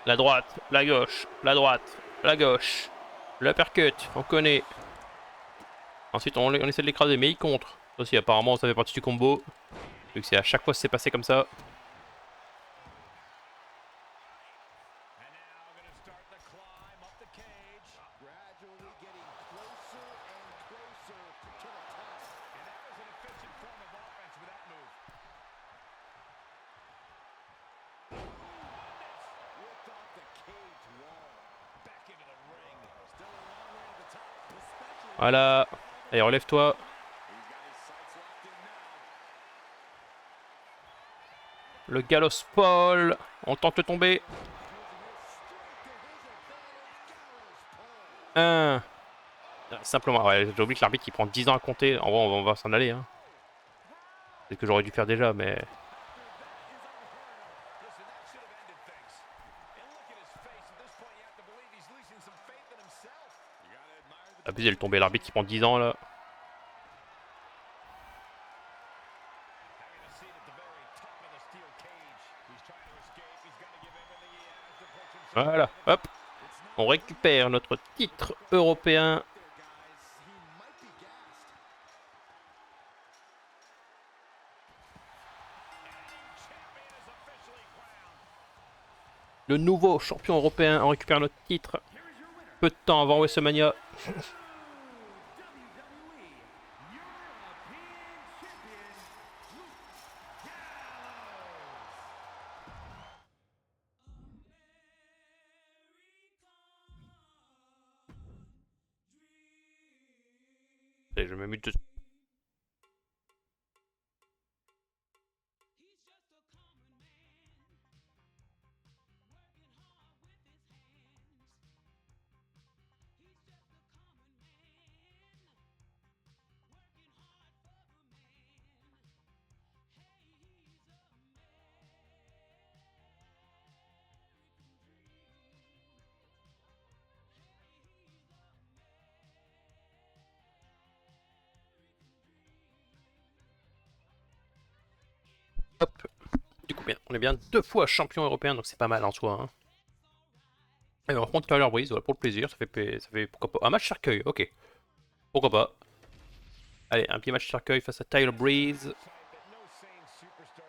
La droite, la gauche, la droite, la gauche. L'uppercut, on connaît. Ensuite, on essaie de l'écraser, mais il contre. Ça aussi, apparemment, ça fait partie du combo. Vu que c'est à chaque fois que c'est passé comme ça. Voilà. Allez, relève-toi. Le Gallows Paul. On tente de tomber. Un. Simplement, ouais, j'ai oublié que l'arbitre il prend 10 ans à compter. En vrai, on va s'en aller. Hein. C'est ce que j'aurais dû faire déjà, mais. Abusé de tomber, l'arbitre qui prend 10 ans là. Voilà, hop. On récupère notre titre européen. Le nouveau champion européen, on récupère notre titre. Peu de temps avant WrestleMania. Et je me mute dessus. Hop. Du coup, bien, on est bien 2 fois champion européen, donc c'est pas mal en soi. Hein. Et on reprend Tyler Breeze, voilà, pour le plaisir. Ça fait pourquoi pas. Un match cercueil, ok. Pourquoi pas. Allez, un petit match cercueil face à Tyler Breeze.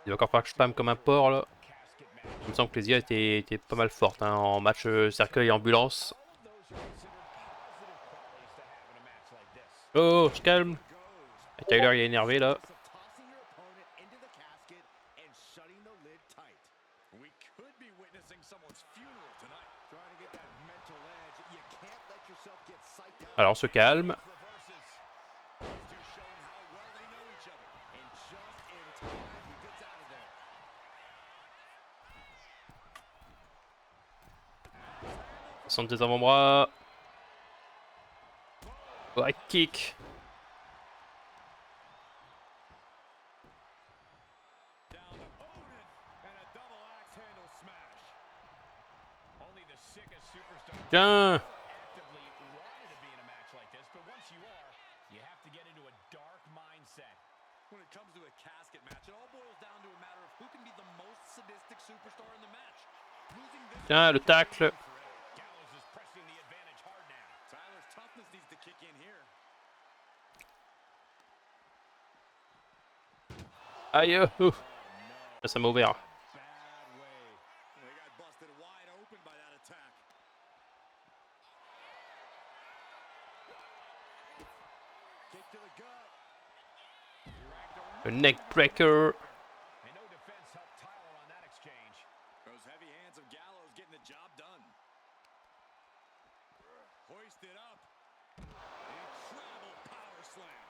Il va encore falloir que je spam comme un porc là. Il me semble que les IA étaient pas mal fortes hein, en match cercueil et ambulance. Oh, je calme. Et Tyler il est énervé là. Alors on se calme. Centre des avant-bras. Ouais, kick. sickest superstars Tiens. actively wanted to be in a match like this, but once you are, you have to get into a dark mindset. When it comes to a casket match, it all boils down to a matter of who can be the most sadistic superstar in the match. Losing this Tiens, le tacle. Gallows is pressing the advantage hard now. Tyler's toughness needs to kick in here. Aïe. Ça m'a ouvert. Bad way. They got busted wide open by that attack. Kick to the gut. Le neck breaker. And no defense helped Tyler on that exchange. Those heavy hands of Gallows getting the job done. Hoisted up. Incredible power slam.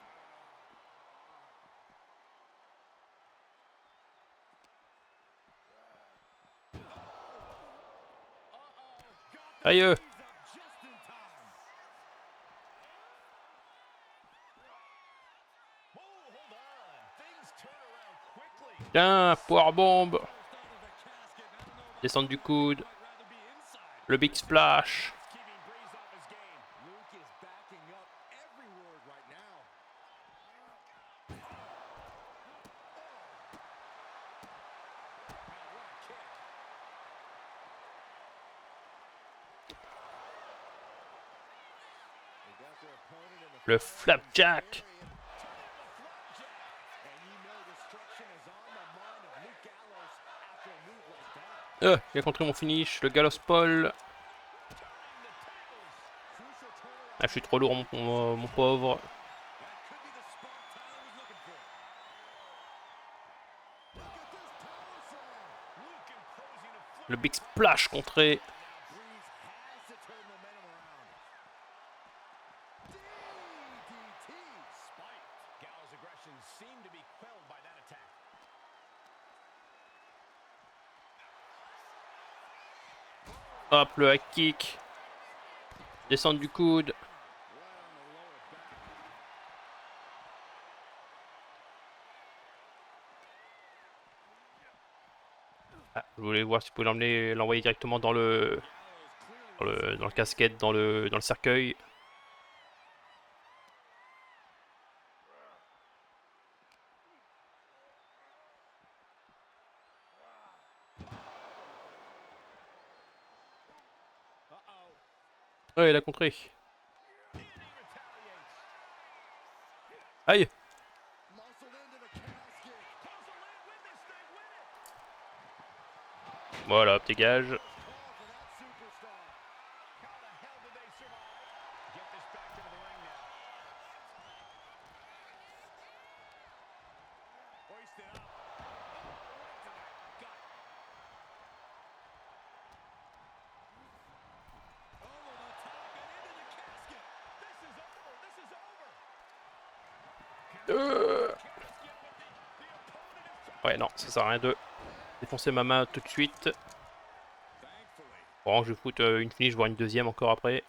Aïe. He's up just in time. Oh, hold on. Things turn around quickly. Tiens, power bomb. Started the casket. I don't know about Descente du coude. I'd rather be inside. Le big splash. Keeping Breeze off his game. Luke is backing up every word right now. Now what a kick. They got their opponent in the Le flapjack. and you know destruction is on the mind of Luke Gallows after a move like that. Il a contré mon finish. Le Gallows Paul. Crucial turnaround. Ah, je suis trop lourd, mon pauvre. That could be the spark Tyler was looking for. Look at this power slam. Luke imposing a flip. Le big splash contré. Breeze has to turn momentum around. DDT. Spiked. Gallows' aggression seemed to be quelled by that attack. Hop, le high kick. Descente du coude. Right on the lower back. Ah, je voulais voir si vous pouvez l'envoyer directement dans le, dans le casquette, dans le cercueil. Uh-oh. Ouais, il a contré. Aïe. Muscled into the casket. Voilà, dégage. Call for that superstar. How the hell did they survive? Get this back into the ring now. Hoisted up. Right to the gut. Over the top and into the casket. This is over. This is over. Euh. Casket, but the opponent is Ouais, non, ça sert à rien de défoncer ma main tout de suite. Thankfully. Bon, je vais foutre une finish, voire une deuxième encore après.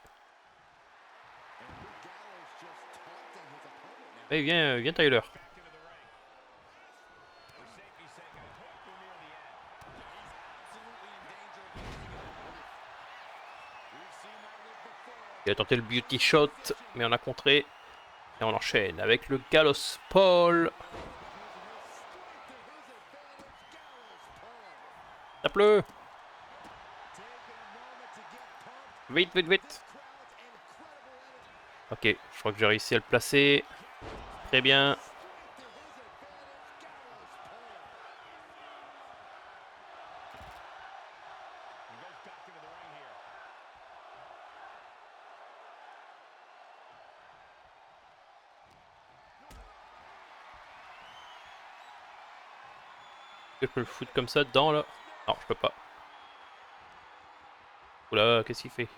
And Luke Gallows just taunting his opponent now. Eh, viens Tyler. back into the ring. For safety's sake, I hope we're near the end. He's absolutely in danger of losing it all. We've seen that look before. Il a tenté le beauty shot, mais on a contré. Et on enchaîne avec le Gallows Paul. Tape-le. Vite, vite, vite. Ok, je crois que j'ai réussi à le placer. Très bien. He goes back into the ring here. Je peux le foutre comme ça dedans là. Non, je peux pas. Oula, qu'est-ce qu'il fait?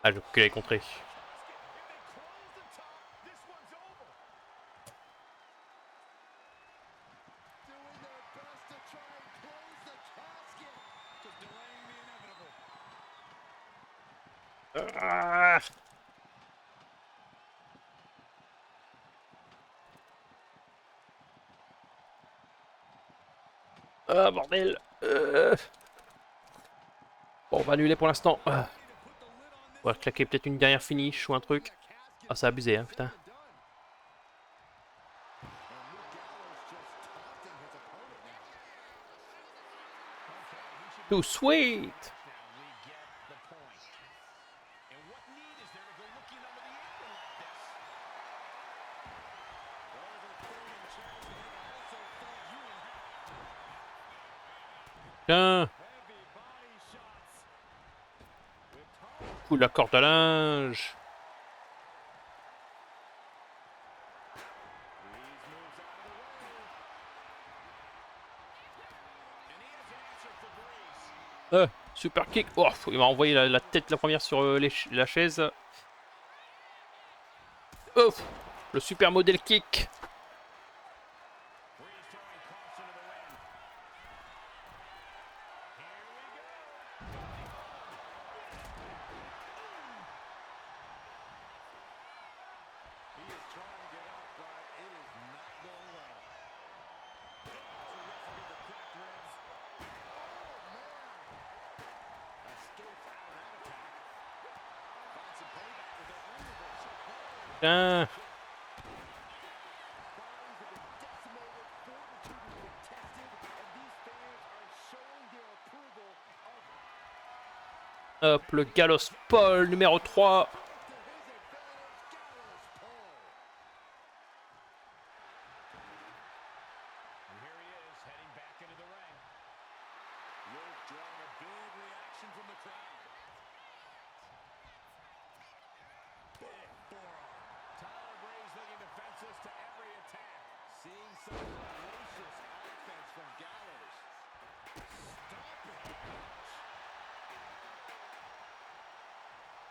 Ah, je crois qu'il avait contré. Ah, ah bordel. Bon, on va annuler pour l'instant. On va claquer peut-être une dernière finish ou un truc. Ah, c'est abusé, hein, putain. Too sweet! Tiens! Coup la corde à linge! Super kick! Oh, il m'a envoyé la tête la première sur la chaise. Oh, le super modèle kick! Tiens! Hop, le Gallows Paul numéro 3.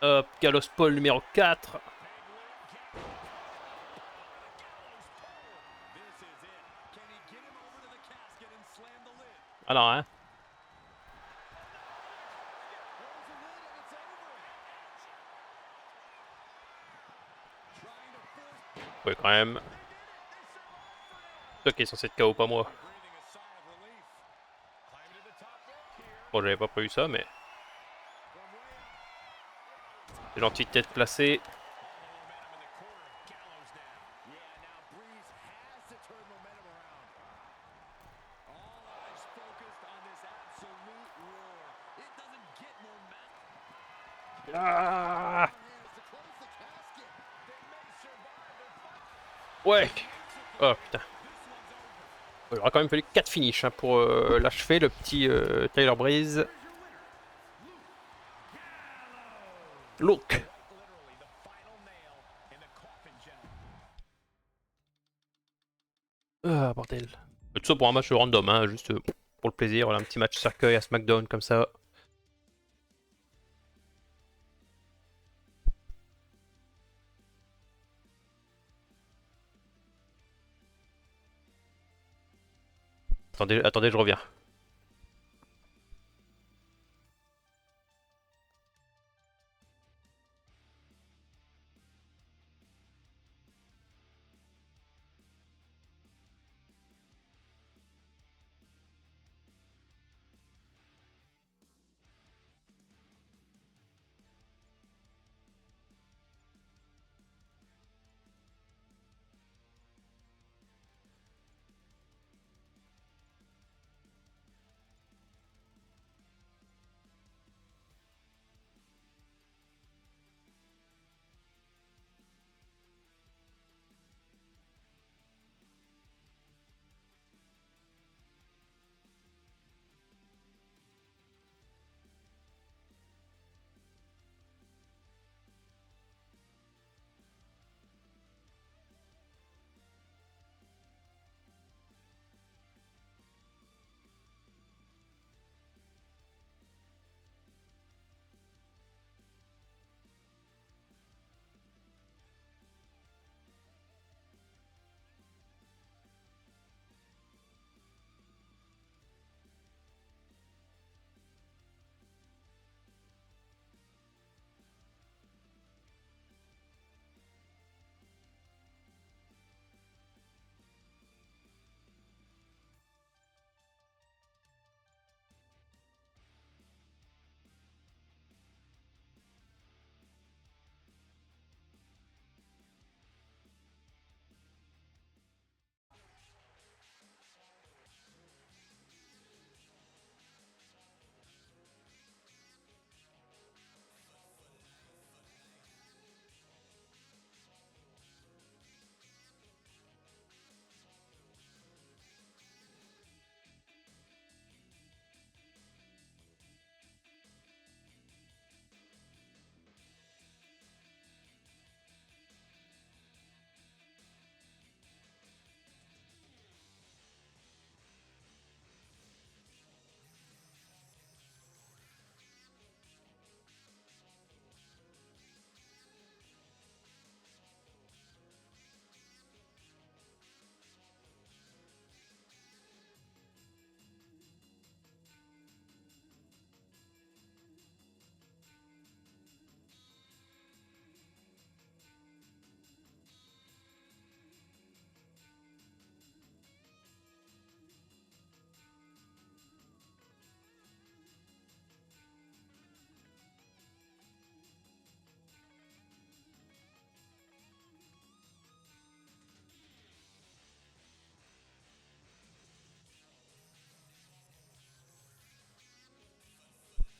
Hop, Gallows Paul numéro 4. Alors, hein. Ouais, quand même. Toi qui est censé être KO, pas moi. Bon, j'avais pas prévu ça, mais... C'est gentil de t'être placé. Ah ouais. Oh putain. Il aura quand même fallu 4 finishes hein, pour l'achever, le petit Tyler Breeze. Look. Ah bordel. Tout ça pour un match random, hein, juste pour le plaisir, voilà, un petit match cercueil à SmackDown comme ça. Attendez, attendez, je reviens.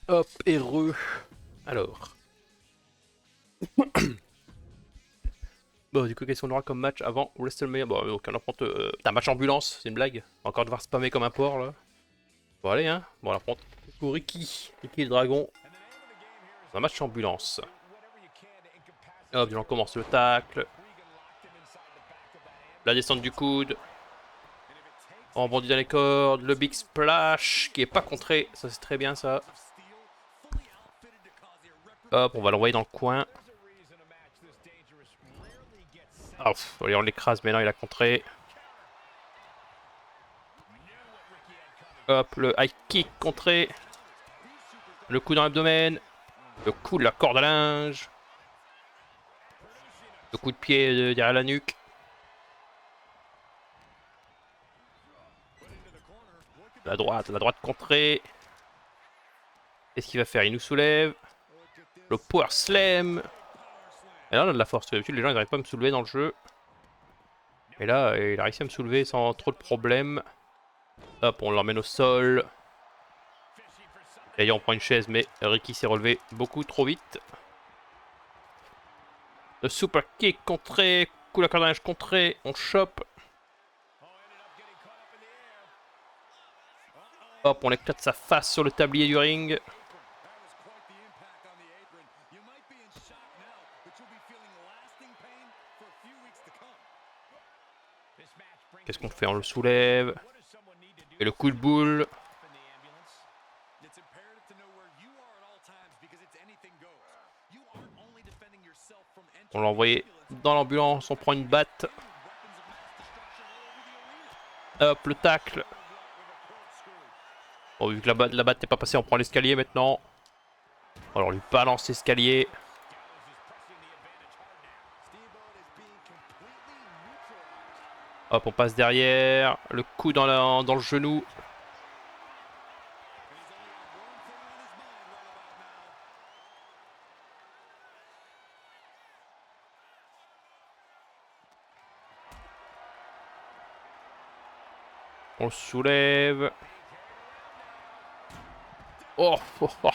Hop, heureux. Alors. Bon, du coup, qu'est-ce qu'on aura comme match avant WrestleMania? Bon, aucun affronte. T'as un match ambulance, c'est une blague. On va encore devoir spammer comme un porc là. Bon, allez, hein. Bon, on affronte. Pour Ricky. Ricky le dragon. Un match ambulance. Hop, on commence le tacle. La descente du coude. On rebondit dans les cordes. Le big splash qui est pas contré. Ça, c'est très bien ça. Hop, on va l'envoyer dans le coin. Ah, allez, on l'écrase, mais non, il a contré. Hop, le high kick contré. Le coup dans l'abdomen. Le coup de la corde à linge. Le coup de pied derrière la nuque. La droite contrée. Qu'est-ce qu'il va faire? Il nous soulève. Le power slam. Et là, on a de la force. D'habitude, les gens ils n'arrivent pas à me soulever dans le jeu. Et là, il a réussi à me soulever sans trop de problèmes. Hop, on l'emmène au sol. D'ailleurs, on prend une chaise, mais Ricky s'est relevé beaucoup trop vite. Le super kick contré. Coup de la corde à linge contré. On chope. Hop, on éclate sa face sur le tablier du ring. Qu'est-ce qu'on fait? On le soulève. Et le coup de boule. On l'a envoyé dans l'ambulance. On prend une batte. Hop, le tacle. Bon, vu que la batte n'est pas passée, on prend l'escalier maintenant. Alors, on lui balance l'escalier. Hop, on passe derrière. Le coup dans le genou. On le soulève. Oh, oh, oh.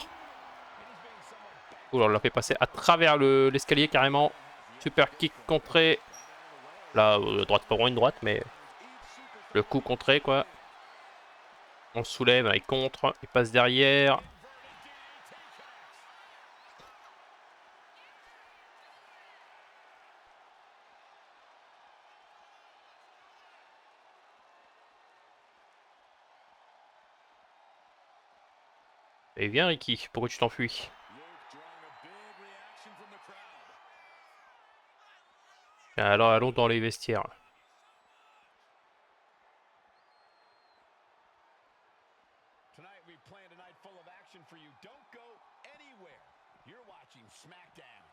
Ouh, on l'a fait passer à travers l'escalier carrément. Super kick contré. Là, droite, pas vraiment une droite, mais le coup contré quoi. On le soulève, il contre, il passe derrière. Et viens Ricky, pourquoi tu t'enfuis? Alors allons dans les vestiaires. Tonight we planned a night full of action for you. Don't go anywhere. You're watching SmackDown.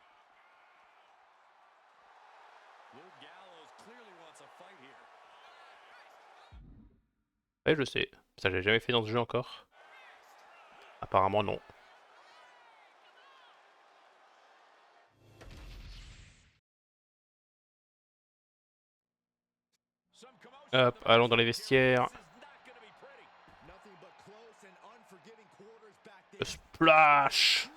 Luke Gallows clearly wants a fight here. Ouais, je sais. Ça, j'ai jamais fait dans ce jeu encore. Apparemment, non. Hop, allons dans les vestiaires. Le splash.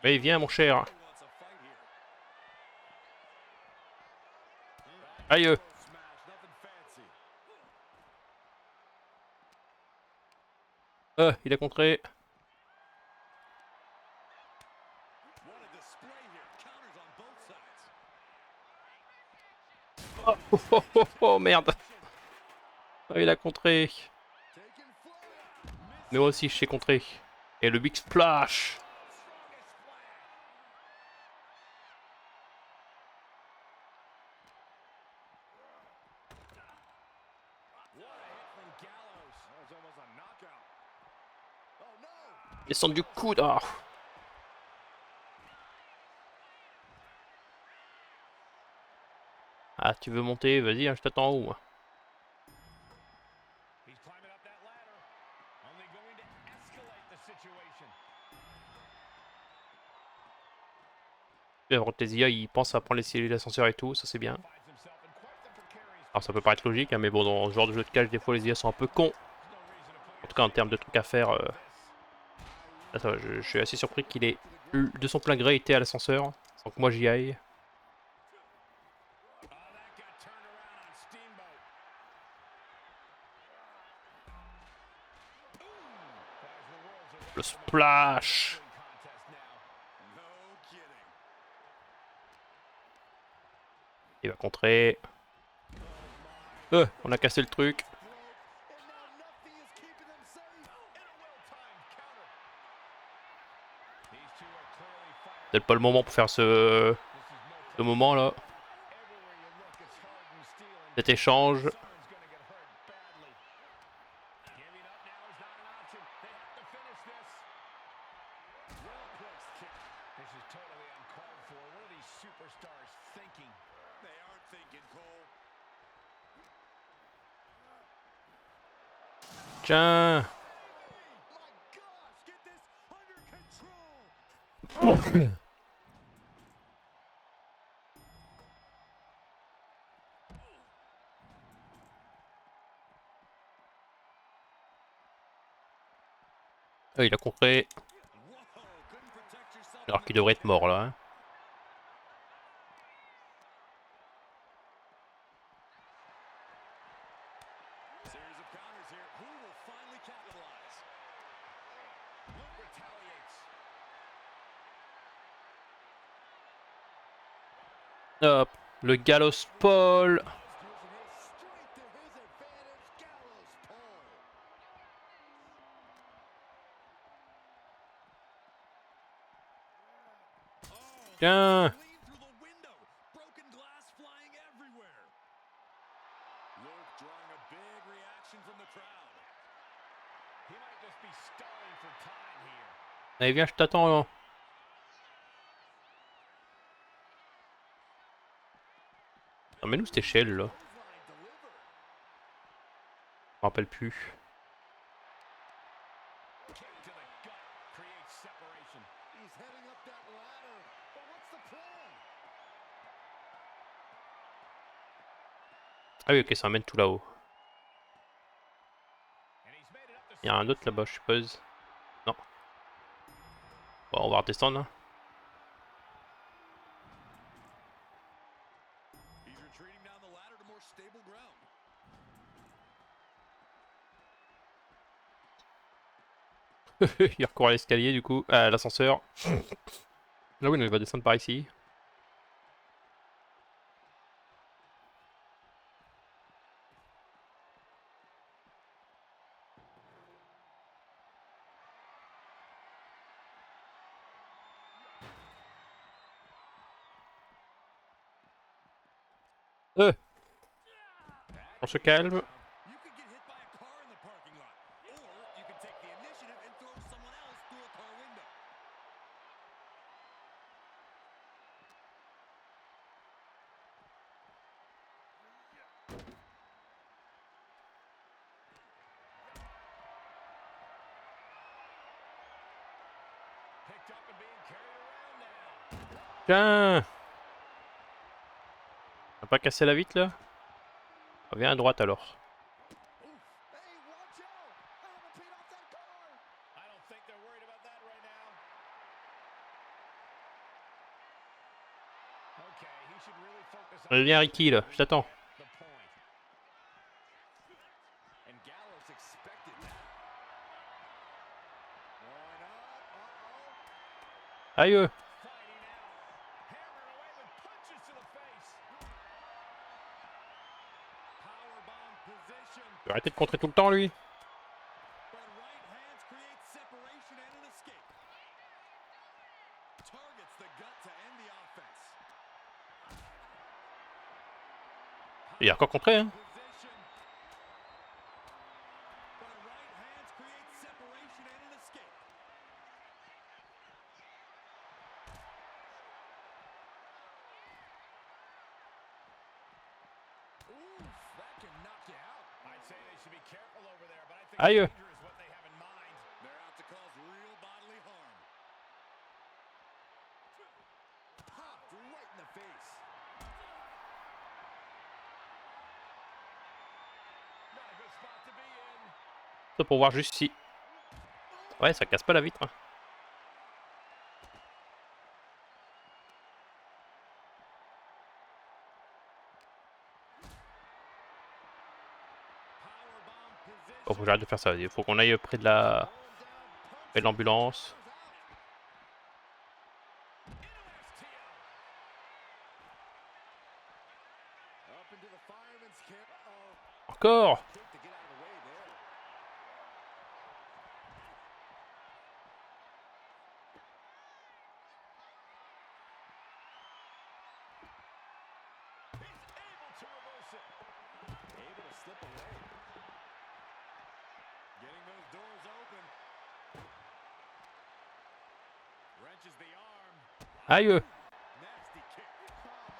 Mais viens, mon cher. Aïe. Il a contré. Oh, oh, oh, oh, oh, merde. Oh, il a contré. Mais moi aussi, je sais contrer. Et le big splash. Descendre du coude. Ah. Ah, tu veux monter? Vas-y, hein, je t'attends en haut. Moi. situation. Ortesia, il pense à prendre les escaliers d'ascenseur et tout, ça c'est bien. Finds himself in quite the precarious Alors ça peut paraître logique, hein, mais bon, dans ce genre de jeu de cache, des fois les IA sont un peu cons. En tout cas, en termes de trucs à faire, là, ça va, je suis assez surpris qu'il ait, de son plein gré, été à l'ascenseur, sans que moi j'y aille. Oh, that got turned around on Steamboat. Guys, the world's a Le splash! wrestling contest now. No kidding. Il va contrer. On a cassé le truc. And now nothing is keeping them safe. And a well-timed counter. These two are clearly fired. Peut-être pas le moment pour faire ce moment là. Everywhere you look, it's hardened steel and Cet échange. someone's gonna get hurt badly. Giving up now is not an option. They have to finish this. Well-placed kick. This is totally uncalled for. What are these superstars thinking? They aren't thinking, Cole. Tiens. My gosh, get this under control. Il a contré. Whoa, couldn't protect yourself. Alors qu'il devrait être mort là. Hein. Series of counters here. Who will finally capitalize? Luke retaliates. Hop. Le Gallows Paul. Using his strength to his advantage. Gallows pole. Tiens. Clean through the window. Broken glass flying everywhere. Luke drawing a big reaction from the crowd. He might just be stalling for time here. Allez, viens, je t'attends. Là. Non, mais nous, cette échelle là. Clothesline delivered. Je me rappelle plus. Kick to the gut creates separation. He's heading up that ladder. But what's the plan? Ah oui, ok, ça emmène tout là-haut. And he's made it up the Il y a un autre là-bas, je suppose. Non. Bon, on va redescendre. Hein. He's retreating down the ladder to more stable ground. Il recourt à l'escalier du coup, à l'ascenseur. Là oui, il va descendre par ici. On se calme. You could get hit by a car in the parking lot. Or you can take the initiative and throw someone else through a car window. Picked up and being carried around now. Tiens. On va pas casser la vitre là? Viens à droite alors. Hey, watch out! I haven't paid off that car! I don't think they're worried about that right now. Okay, he should really focus on Viens Ricky là, je t'attends. the point. And Gallows expected that. Going up. Uh-oh. Aïe. Fighting out. Hammering away with punches to the face. Powerbomb position. Il va arrêter de contrer tout le temps lui. But right hands create separation and an escape. Targets the gut to end the offense. Il a encore contré hein. Position. But right hands create separation and an escape. Oof, that can knock you out. I'd say they should be careful over there, but I think Aïe. danger is what they have in mind. They're out to cause real face. Not a good spot to be in. Ça pour voir juste si... Ouais, ça casse pas la vitre. Hein. Powerbomb position. Oh, faut que j'arrête de faire ça. Il faut qu'on aille près de la... près de l'ambulance. Up into the fireman's kit. Uh-oh. Encore! Quick to get out of the way there. He's able to reverse it. Able to slip away. Getting those doors open. Wrenches the arm. Aïe! Nasty kick. Come on.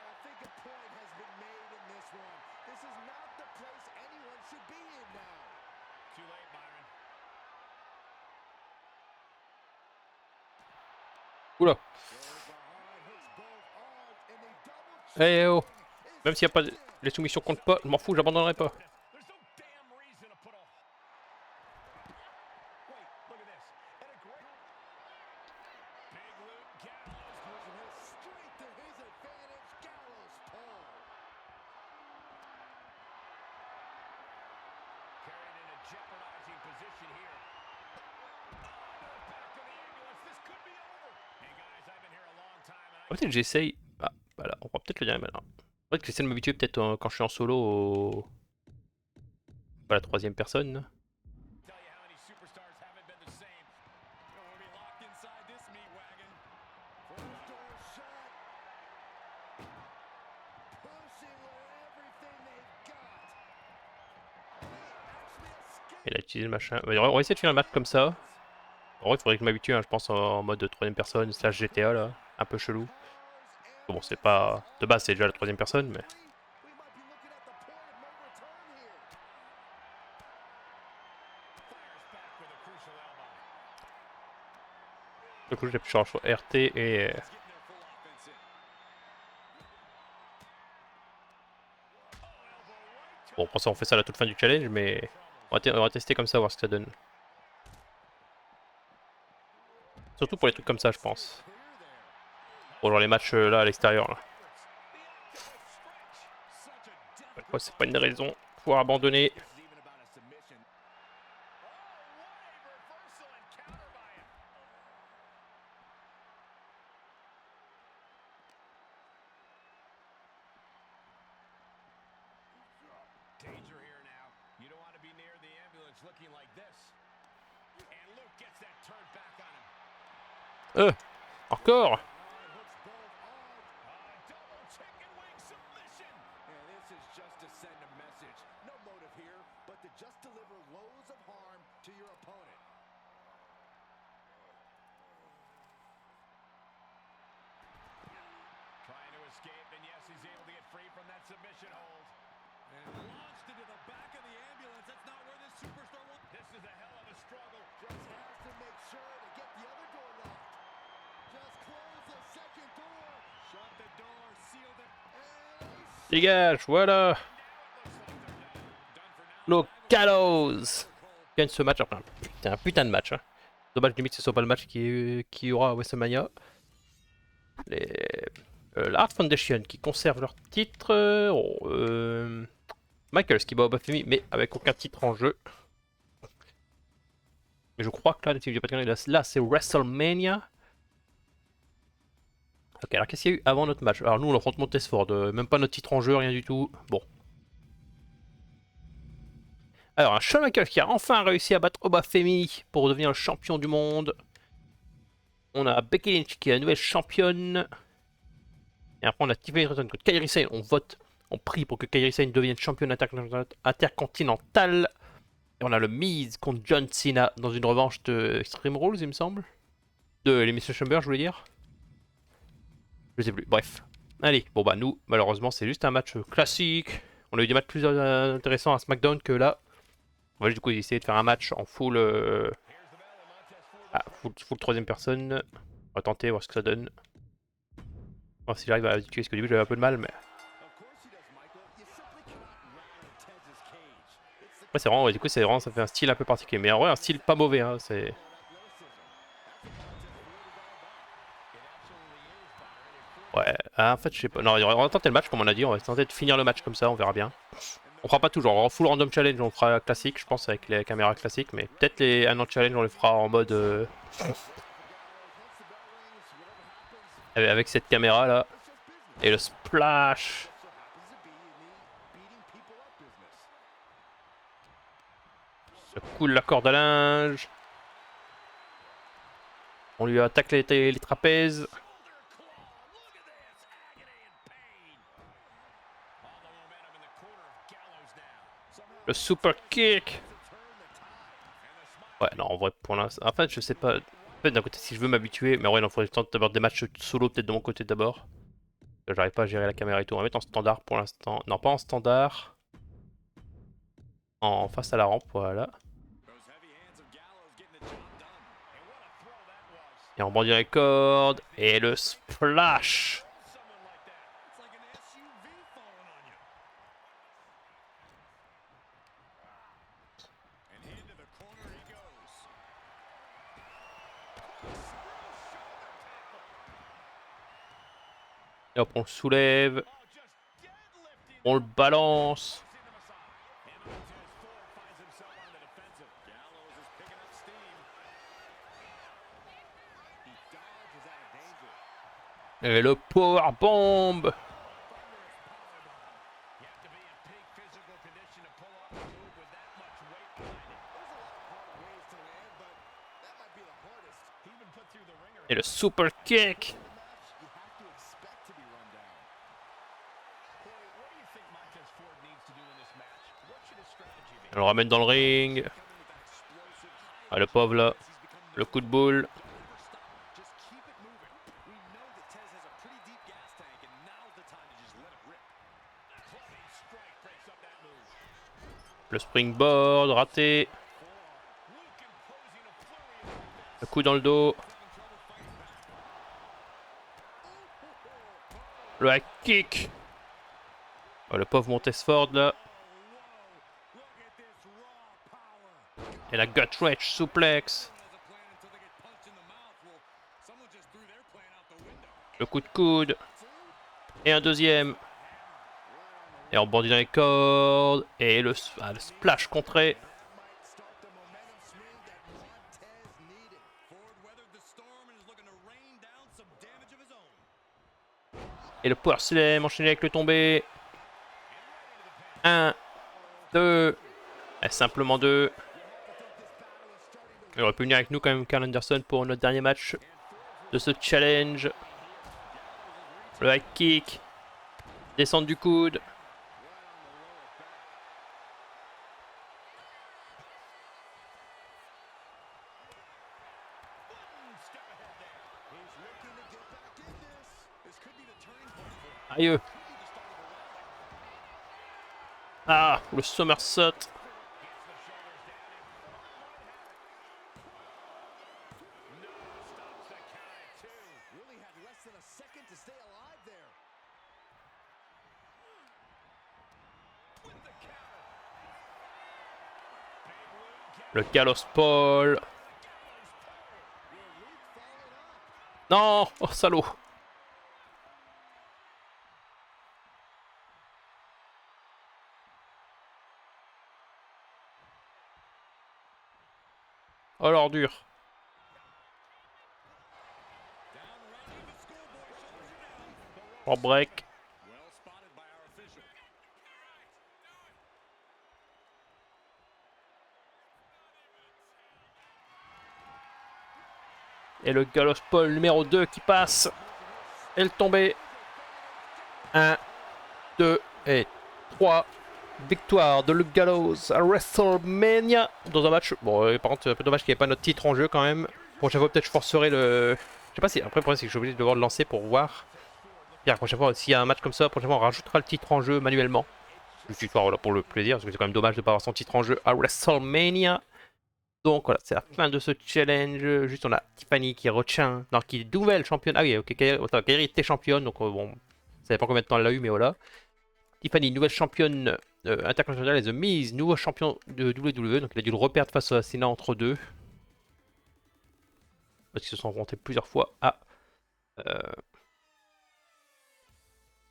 I think a point has been made in this one. This is not the place anyone should be in now. Too late, Byron. Oula! Goes behind, hooks both arms, and they double Eh oh! is Même s'il n'y a pas... Les soumissions comptent pas, je m'en fous, j'abandonnerai pas. There's no damn reason to put a... Wait, look at this. And a great... Big Luke Gallows using his strength to his advantage. Gallows tall. Carried in a jeopardizing position here. Oh, into the back of the ambulance. This could be over. Hey guys, I've been here a long time and I Peut-être que j'essaye... Ah, voilà, on va peut-être le dire maintenant. En fait, que j'essaie de m'habituer peut-être quand je suis en solo au... à la troisième personne. tell you how many superstars haven't been the same. Don't want to be locked inside this meat wagon. First door shut. Pushing with everything they've got. They actually escaped. Il a utilisé le machin. Ouais, on va essayer de finir le match comme ça. En vrai, il faudrait que je m'habitue, hein, je pense, en mode troisième personne, slash GTA, là. Un peu chelou. Bon, c'est pas... De base, c'est déjà la troisième personne, mais... We might be looking at the point of no return here. Fires back with a crucial elbow. Du coup, j'ai pu changer sur RT et... He's getting their full offense in. Oh, elbow right to Bon, pour ça, on fait ça à la toute fin du challenge, mais... On va tester comme ça, voir ce que ça donne. Surtout pour les trucs comme ça, je pense. clear there. Pour genre les matchs là, à l'extérieur, là. The absolute stretch. Such a Ouais, difficult quoi, c'est pas une raison pour pouvoir abandonner. This is even about a submission. Oh, wide reversal and counter by him. Danger here now. You don't want to be near the ambulance looking like this. And Luke gets that turned back on him. Encore! Hooks both arms. Double chicken wing submission. And this is just to send a message. No motive here, but to just deliver loads of harm to your opponent. Trying to escape, and yes, he's able to get free from that submission hold. And launched into the back of the ambulance. That's not where this superstar wants. This is a hell of a struggle. Just has to make sure to get the other door locked. Just close the second door. Shut the door, sealed it. And Dégage, voilà! Luke Gallows gagne ce match après un putain de match. Hein. Dommage limite que ce soit pas le match qui aura à WrestleMania. La Hart Foundation qui conserve leur titre. Michaels qui bat Bafemi mais avec aucun titre en jeu. Mais je crois que là, si je dis pas de conneries, là c'est WrestleMania. Ok, alors qu'est-ce qu'il y a eu avant notre match? Alors nous on affronte Montesford, même pas notre titre en jeu, rien du tout. Bon. Alors un Shawn Michaels qui a enfin réussi à battre Obafemi pour devenir le champion du monde. On a Becky Lynch qui est la nouvelle championne. Et après on a Tiffany Stratton contre Kairi Sane. On vote, on prie pour que Kairi Sane devienne championne intercontinentale. Et on a le Miz contre John Cena dans une revanche de Extreme Rules, il me semble. De l'Elimination Chamber, je voulais dire. Je sais plus, bref. Allez, bon bah nous, malheureusement, c'est juste un match classique. On a eu des matchs plus intéressants à SmackDown que là. On va juste du coup essayer de faire un match en full... full troisième personne. On va tenter, voir ce que ça donne. Voir si j'arrive à habituer, parce qu'au début j'avais un peu de mal, mais... Ouais, c'est vraiment, ouais, du coup, c'est vraiment, ça fait un style un peu particulier. Mais en vrai, un style pas mauvais, hein, c'est... Ouais, ah, en fait, je sais pas. Non, on va tenter le match, comme on a dit, on va tenter de finir le match comme ça, on verra bien. On fera pas toujours, en full random challenge, on fera classique, je pense, avec les caméras classiques, mais peut-être les un an challenge, on les fera en mode... avec cette caméra là. Et le splash. Le coup de la corde à linge. On lui attaque les trapèzes. Le super kick. Ouais, non, en vrai, pour l'instant... En fait, je sais pas... En fait, d'un côté, si je veux m'habituer... Mais ouais, il faudrait tenter d'abord des matchs solo, peut-être de mon côté d'abord. J'arrive pas à gérer la caméra et tout. On va mettre en standard pour l'instant. Non, pas en standard. En face à la rampe, voilà. Et on rebondit les cordes. Et le splash. Et hop, on le soulève. On le balance. Et le power bomb. Et le super kick. On le ramène dans le ring. Ah, le pauvre là. Le coup de boule. Le springboard raté. Le coup dans le dos. Le high kick. Oh, le pauvre Montesford là. Et la gut wrench suplex. Le coup de coude. Et un deuxième. Et on bondit dans les cordes. Et le splash contré. Et le power slam enchaîné avec le tombé. 1, 2. Et simplement 2. Il aurait pu venir avec nous quand même, Karl Anderson, pour notre dernier match de ce challenge. Le high kick. Descente du coude. Aïe. Ah, le somersault. Le gallows pole. Non, oh salaud. Oh l'ordure. En break. Et le gallows pole numéro 2 qui passe. Et le tombé. 1, 2 et 3. Victoire de Luke Gallows à WrestleMania. Dans un match. Bon, par contre, c'est un peu dommage qu'il n'y ait pas notre titre en jeu quand même. Prochaine fois, peut-être je forcerai le. Je sais pas si. Après, le problème, c'est que je suis obligé de devoir le lancer pour voir. Et la prochaine fois, s'il y a un match comme ça, prochainement, on rajoutera le titre en jeu manuellement. Juste histoire, voilà, pour le plaisir, parce que c'est quand même dommage de ne pas avoir son titre en jeu à WrestleMania. Donc voilà, c'est la fin de ce challenge. Juste on a Tiffany qui retient, non, qui est nouvelle championne. Ah oui, ok, Kairi était championne, donc bon, ça savait pas combien de temps elle l'a eu, mais voilà. Tiffany, nouvelle championne internationale, et The Miz, nouveau champion de WWE, donc il a dû le reperdre face à Cena entre deux. Parce qu'ils se sont rencontrés plusieurs fois à...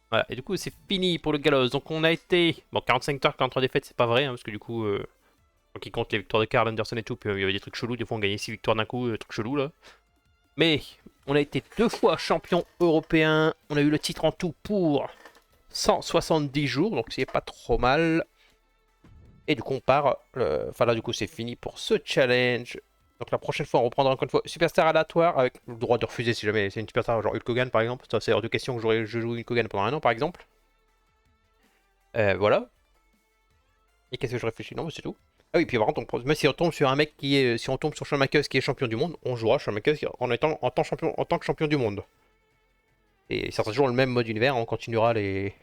Voilà, et du coup c'est fini pour le Gallows. Donc on a été... Bon, 45 victoires, 43 défaites, c'est pas vrai, hein, parce que du coup... Donc il compte les victoires de Karl Anderson et tout, puis il y avait des trucs chelous, des fois on gagnait 6 victoires d'un coup, des trucs chelous là. Mais on a été 2 fois champion européen, on a eu le titre en tout pour 170 jours, donc c'est pas trop mal. Et du coup on part, enfin là du coup c'est fini pour ce challenge. Donc la prochaine fois on reprendra encore une fois Superstar aléatoire avec le droit de refuser si jamais c'est une Superstar genre Hulk Hogan par exemple. Ça c'est hors de question que je joue Hulk Hogan pendant un an par exemple. Voilà. Et qu'est-ce que je réfléchis? Non mais c'est tout. Ah oui, puis par contre, même si on tombe sur un mec qui est. Si on tombe sur Shawn Michaels qui est champion du monde, on jouera Shawn Michaels en tant que champion du monde. Et ça sera toujours le même mode univers, on continuera les.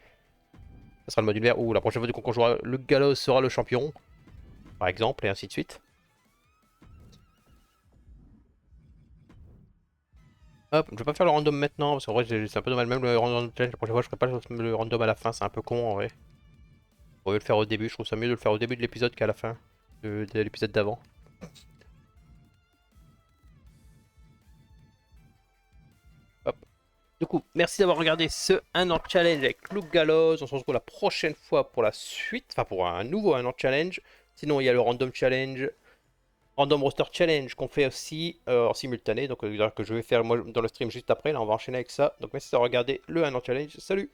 Ça sera le mode univers où la prochaine fois qu'on jouera, le Gallows sera le champion, par exemple, et ainsi de suite. Hop, je vais pas faire le random maintenant, parce qu'en vrai c'est un peu dommage, même le random challenge, la prochaine fois je ferai pas le random à la fin, c'est un peu con en vrai. On va le faire au début, je trouve ça mieux de le faire au début de l'épisode qu'à la fin de l'épisode d'avant. Hop. Du coup, merci d'avoir regardé ce 1 an challenge avec Luke Gallows. On se retrouve la prochaine fois pour la suite, enfin pour un nouveau 1 an challenge. Sinon, il y a le random challenge, random roster challenge qu'on fait aussi en simultané. Donc, que je vais faire moi dans le stream juste après. Là, on va enchaîner avec ça. Donc, merci d'avoir regardé le 1 an challenge. Salut!